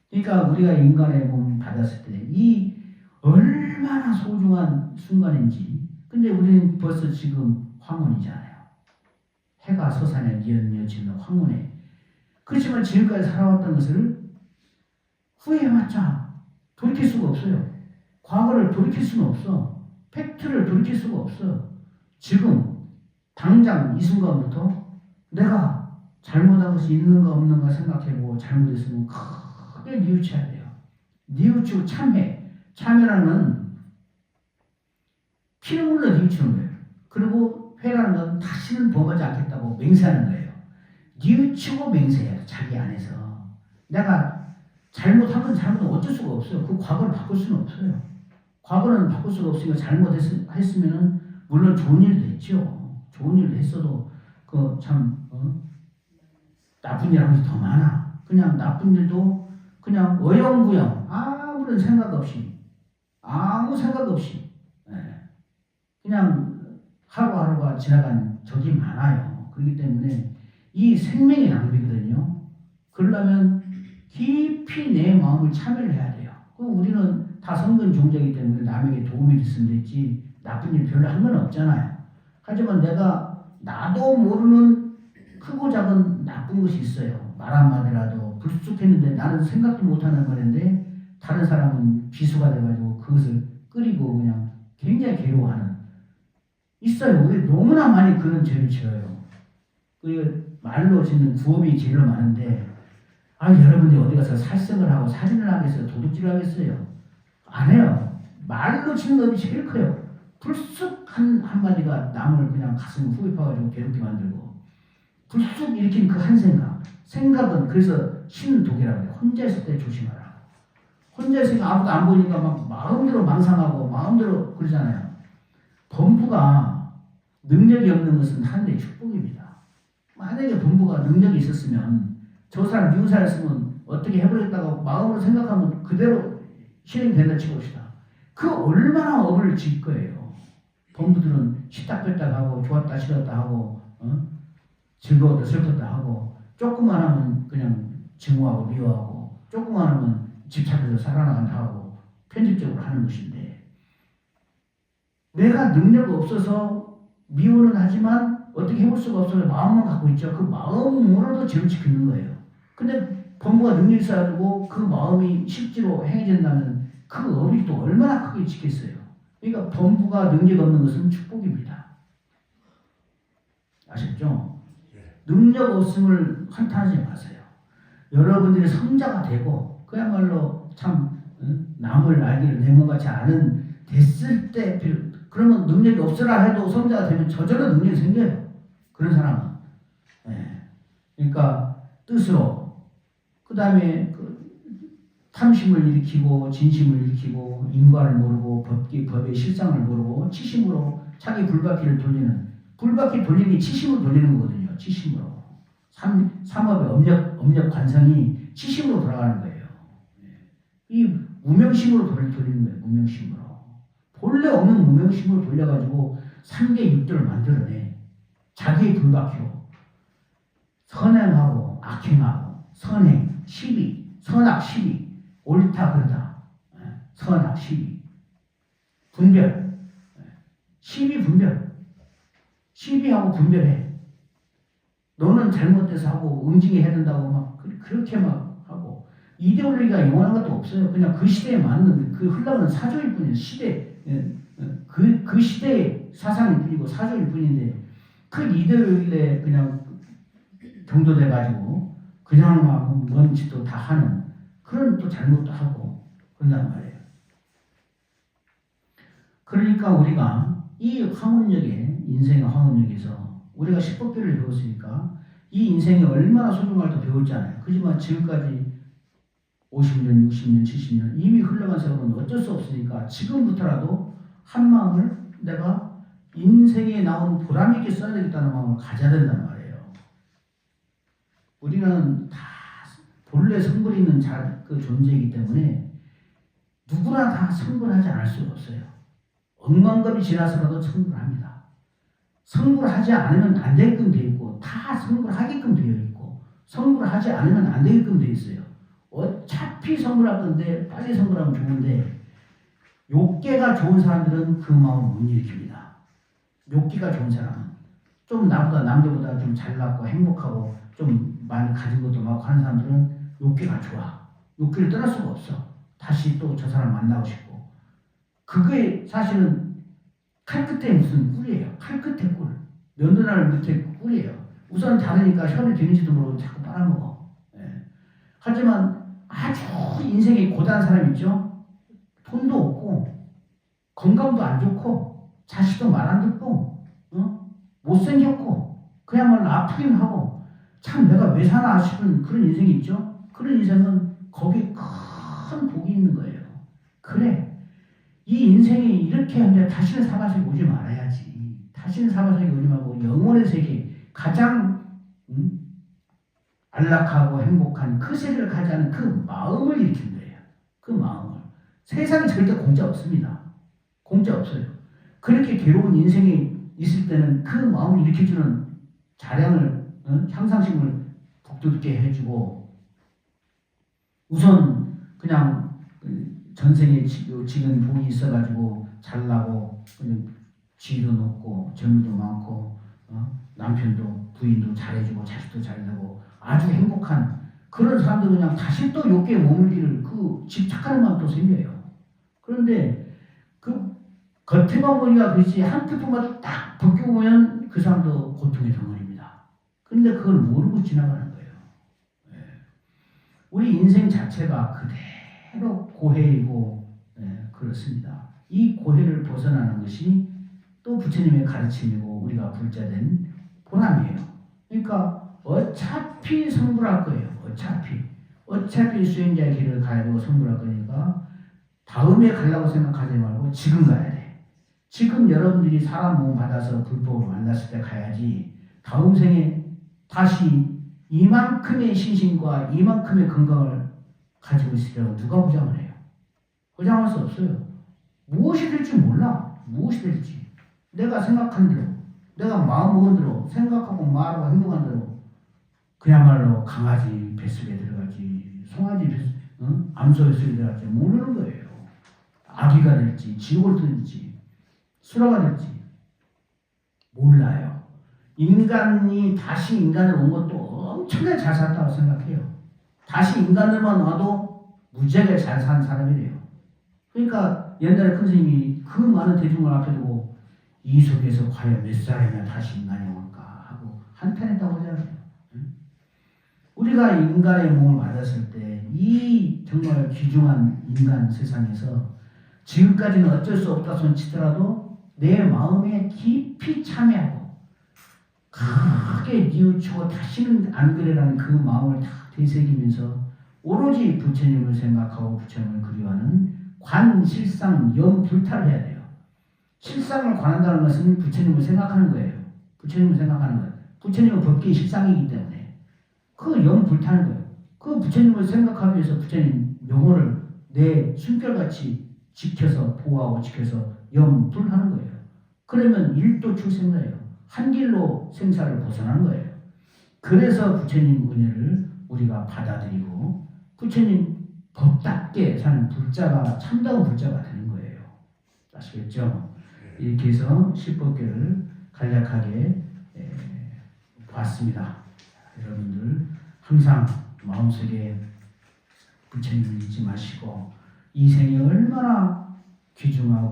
그러니까 우리가 인간의 몸을 받았을 때 이 얼마나 소중한 순간인지. 근데 우리는 벌써 지금 황혼이잖아요. 해가 서산에 뉘엿뉘엿 황혼에. 그렇지만 지금까지 살아왔던 것을 후회해봤자 돌이킬 수가 없어요. 과거를 돌이킬 수는 없어. 팩트를 돌이킬 수가 없어. 지금 당장 이 순간부터 내가 잘못한 것이 있는가 없는가 생각해보고 잘못했으면 크게 뉘우쳐야 돼요. 뉘우치고 참회. 참회라는 피를 흘러 뉘우치는 거예요. 그리고 회라는 건 다시는 범하지 않겠다고 맹세하는 거예요. 뉘우치고 맹세해야 돼. 자기 안에서. 내가 잘못한 건 잘못은 어쩔 수가 없어요. 그 과거를 바꿀 수는 없어요. 과거는 바꿀 수가 없으니까 잘못했으면 물론 좋은 일도 했죠. 좋은 일도 했어도 그 참 나쁜 일 한 것이 더 많아. 그냥 나쁜 일도 그냥 어영부영 아무런 생각 없이 아무 생각 없이 그냥 하루하루가 지나간 적이 많아요. 그렇기 때문에 이 생명의 낭비거든요. 그러려면 깊이 내 마음을 참여를 해야 돼요. 우리는 다 성근 종자이기 때문에 남에게 도움이 됐으면 됐지 나쁜 일 별로 한 건 없잖아요. 하지만 내가 나도 모르는 크고 작은 나쁜 것이 있어요. 말 한마디라도 불쑥했는데 나는 생각도 못하는 말인데 다른 사람은 비수가 돼가지고 그것을 끓이고 그냥 굉장히 괴로워하는 있어요. 우리 너무나 많이 그런 죄를 지어요. 그 말로 짓는 구업이 제일 많은데 여러분들이 어디 가서 살생을 하고 살인을 하겠어요? 도둑질을 하겠어요? 안 해요. 말로 짓는 법이 제일 커요. 불쑥 한마디가 남을 그냥 가슴 후벼파가지고 괴롭게 만들고 불쑥 일으킨 그 한 생각은 그래서 신독이라고 해요. 혼자 있을 때 조심하라. 혼자 있으니까 아무도 안 보니까 막 마음대로 망상하고 마음대로 그러잖아요. 범부가 능력이 없는 것은 하늘의 축복입니다. 만약에 범부가 능력이 있었으면 저 사람 미우사였으면 어떻게 해버렸다고 마음으로 생각하면 그대로 실행된다 치봅시다. 그 얼마나 업을 질 거예요. 범부들은 시딱뺐다 하고 좋았다 싫었다 하고 즐거웠다 슬펐다 하고 조금만 하면 그냥 증오하고 미워하고 조금만 하면 집착해서 살아나간다 하고 편집적으로 하는 것인데 내가 능력 없어서 미워는 하지만 어떻게 해볼 수가 없어서 마음만 갖고 있죠. 그 마음으로도 죄를 지키는 거예요. 근데 범부가 능력이 있어가지고 그 마음이 실제로 행해진다면 그 업이 또 얼마나 크게 지켰어요. 그러니까 범부가 능력 없는 것은 축복입니다. 아셨죠? 능력 없음을 한탄하지 마세요. 여러분들이 성자가 되고 그야말로 참 남을 알기를 내 몸같이 아는 됐을 때 그러면 능력이 없으라 해도 성자가 되면 저절로 능력이 생겨요. 그런 사람은. 그러니까 뜻으로 그 다음에 탐심을 일으키고 진심을 일으키고 인과를 모르고 법의 실상을 모르고 치심으로 자기 불바퀴를 돌리는 불바퀴 돌리는 게 치심으로 돌리는 거거든요. 치심으로. 삼업의 업력 관성이 치심으로 돌아가는 거예요. 이 무명심으로 돌리는 거예요. 무명심으로. 본래 없는 무명심으로 돌려가지고 3계 6도를 만들어내. 자기의 불바퀴로. 선행하고 악행하고 선행, 시비, 선악, 시비, 옳다 그러다, 선악, 시비, 분별, 시비, 분별, 시비하고 분별해. 너는 잘못돼서 하고 응징해야 된다고 막 그렇게 막 하고 이데올로기가 영원한 것도 없어요. 그냥 그 시대에 맞는 그 흘러가는 사조일 뿐이에요. 그 시대의 사상일 뿐이고 사조일 뿐인데 그 이데올로기에 그냥 경도돼가지고 그냥 막 뭔 짓도 다 하는 그런 또 잘못도 하고 그런단 말이에요. 그러니까 우리가 이 황혼역에 인생의 황혼역에서 우리가 십법계를 배웠으니까 이 인생이 얼마나 소중할까 배웠잖아요. 그지만 지금까지 50년, 60년, 70년 이미 흘러간 세월은 어쩔 수 없으니까 지금부터라도 한 마음을 내가 인생에 나온 보람 있게 써야 되겠다는 마음을 가져야 된단 말이에요. 우리는 다 본래 성불이 있는 그 존재이기 때문에 누구나 다 성불하지 않을 수가 없어요. 억만급이 지나서라도 성불합니다. 성불하지 않으면 안 되게끔 되어 있고 다 성불하게끔 되어 있고 성불하지 않으면 안 되게끔 되어 있어요. 어차피 성불할 건데 빨리 성불하면 좋은데 욕계가 좋은 사람들은 그 마음을 못 일으킵니다. 욕기가 좋은 사람은 좀 나보다 남들보다 좀 잘났고 행복하고 좀 많이 가진 것도 많고 하는 사람들은 욕기가 좋아. 욕기를 떠날 수가 없어. 다시 또 저 사람 만나고 싶고. 그게 사실은 칼끝에 무슨 꿀이에요. 칼끝에 꿀. 며느라를 밑에 꿀이에요. 우선 다르니까 혈이 되는지도 모르고 자꾸 빨아먹어. 예. 하지만 아주 인생이 고단한 사람 있죠? 돈도 없고 건강도 안 좋고 자식도 말 안 듣고 못생겼고 그야말로 아프긴 하고 참 내가 왜 사나 싶은 그런 인생이 있죠? 그런 인생은 거기에 큰 복이 있는 거예요. 그래 이 인생이 이렇게 하는데 다시는 사바세계 오지 말아야지. 다시는 사바세계 오지 말고 영혼의 세계 가장 안락하고 행복한 그 세계를 가지는 그 마음을 일으킨 거예요. 그 마음을. 세상에 절대 공짜 없습니다. 공짜 없어요. 그렇게 괴로운 인생이 있을 때는 그 마음을 일으켜주는 자량을 향상심을 북돋게 해주고 우선 그냥 전생에 지금 복이 있어가지고 잘나고 지위도 높고 재물도 많고 남편도 부인도 잘해주고 자식도 잘되고 아주 행복한 그런 사람들 그냥 다시 또 욕에 머물기를 그 집착하는 마음 또 생겨요. 그런데 그 겉에만 보니까 그렇지 한꺼번만 딱 벗겨보면 그 사람도 고통의 덩어리입니다. 그런데 그걸 모르고 지나가는 거예요. 네. 우리 인생 자체가 그대로 고해이고 그렇습니다. 이 고해를 벗어나는 것이 또 부처님의 가르침이고 우리가 불자된 보람이에요. 그러니까 어차피 성불할 거예요. 어차피 수행자의 길을 가야 되고 성불할 거니까 다음에 가려고 생각하지 말고 지금 가야 돼. 지금 여러분들이 사람 몸 받아서 불법을 만났을 때 가야지 다음 생에 다시 이만큼의 신심과 이만큼의 건강을 가지고 있으려고 누가 보장을 해요? 보장할 수 없어요. 무엇이 될지 몰라. 무엇이 될지. 내가 생각한 대로, 내가 마음 먹은 대로, 생각하고 말하고 행동한 대로 그야말로 강아지 뱃속에 들어가지, 송아지 암소의 속에 들어갈지 모르는 거예요. 아기가 될지, 지옥을 들지, 수라가 될지 몰라요. 인간이 다시 인간을 온 것도 엄청나게 잘 살았다고 생각해요. 다시 인간들만 와도 무지하게 잘 산 사람이래요. 그러니까 옛날에 큰 스님이 그 많은 대중을 앞에 두고 이 속에서 과연 몇 사람이나 다시 인간이 올까 하고 한탄했다고 하잖아요. 우리가 인간의 몸을 받았을 때 이 정말 귀중한 인간 세상에서 지금까지는 어쩔 수 없다 손 치더라도 내 마음에 깊이 참여하고 크게 뉘우치고 다시는 안 그래라는 그 마음을 다 되새기면서 오로지 부처님을 생각하고 부처님을 그리워하는 관실상 영불탈을 해야 돼요. 실상을 관한다는 것은 부처님을 생각하는 거예요. 부처님을 생각하는 거예요. 부처님은 법계의 실상이기 때문에 그 영불타는 거예요. 그 부처님을 생각하기 위해서 부처님 영혼을 내 숨결같이 지켜서 보호하고 지켜서 영불하는 거예요. 그러면 일도 출생자예요. 한 길로 생사를 벗어나는 거예요. 그래서 부처님 은혜를 우리가 받아들이고 부처님 법답게 사는 불자가 참다운 불자가 되는 거예요. 아시겠죠? 이렇게 해서 십법계를 간략하게 봤습니다. 여러분들 항상 마음속에 부처님을 잊지 마시고 이 생이 얼마나 귀중한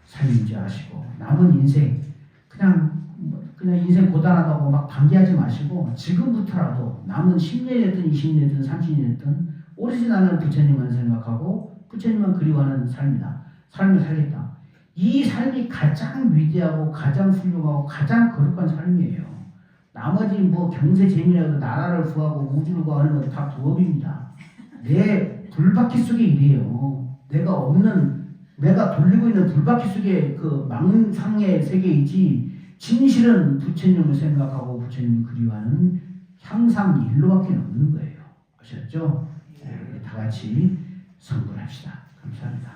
삶인지 아시고 남은 인생 그냥 인생 고단하다고 막 방기하지 마시고 지금부터라도 남은 10년이든 20년이든 30년이든 오로지 나는 부처님만 생각하고 부처님만 그리워하는 삶을 살겠다. 이 삶이 가장 위대하고 가장 훌륭하고 가장 거룩한 삶이에요. 나머지 뭐 경세 재미라도 나라를 구하고 우주를 구하는 건 다 부업입니다. 내 불바퀴 속에 일이에요. 내가 돌리고 있는 불바퀴 속에 그 망상의 세계이지 진실은 부처님을 생각하고 부처님을 그리워하는 향상 일로밖에 없는 거예요. 아셨죠? 다 같이 성불합시다. 감사합니다.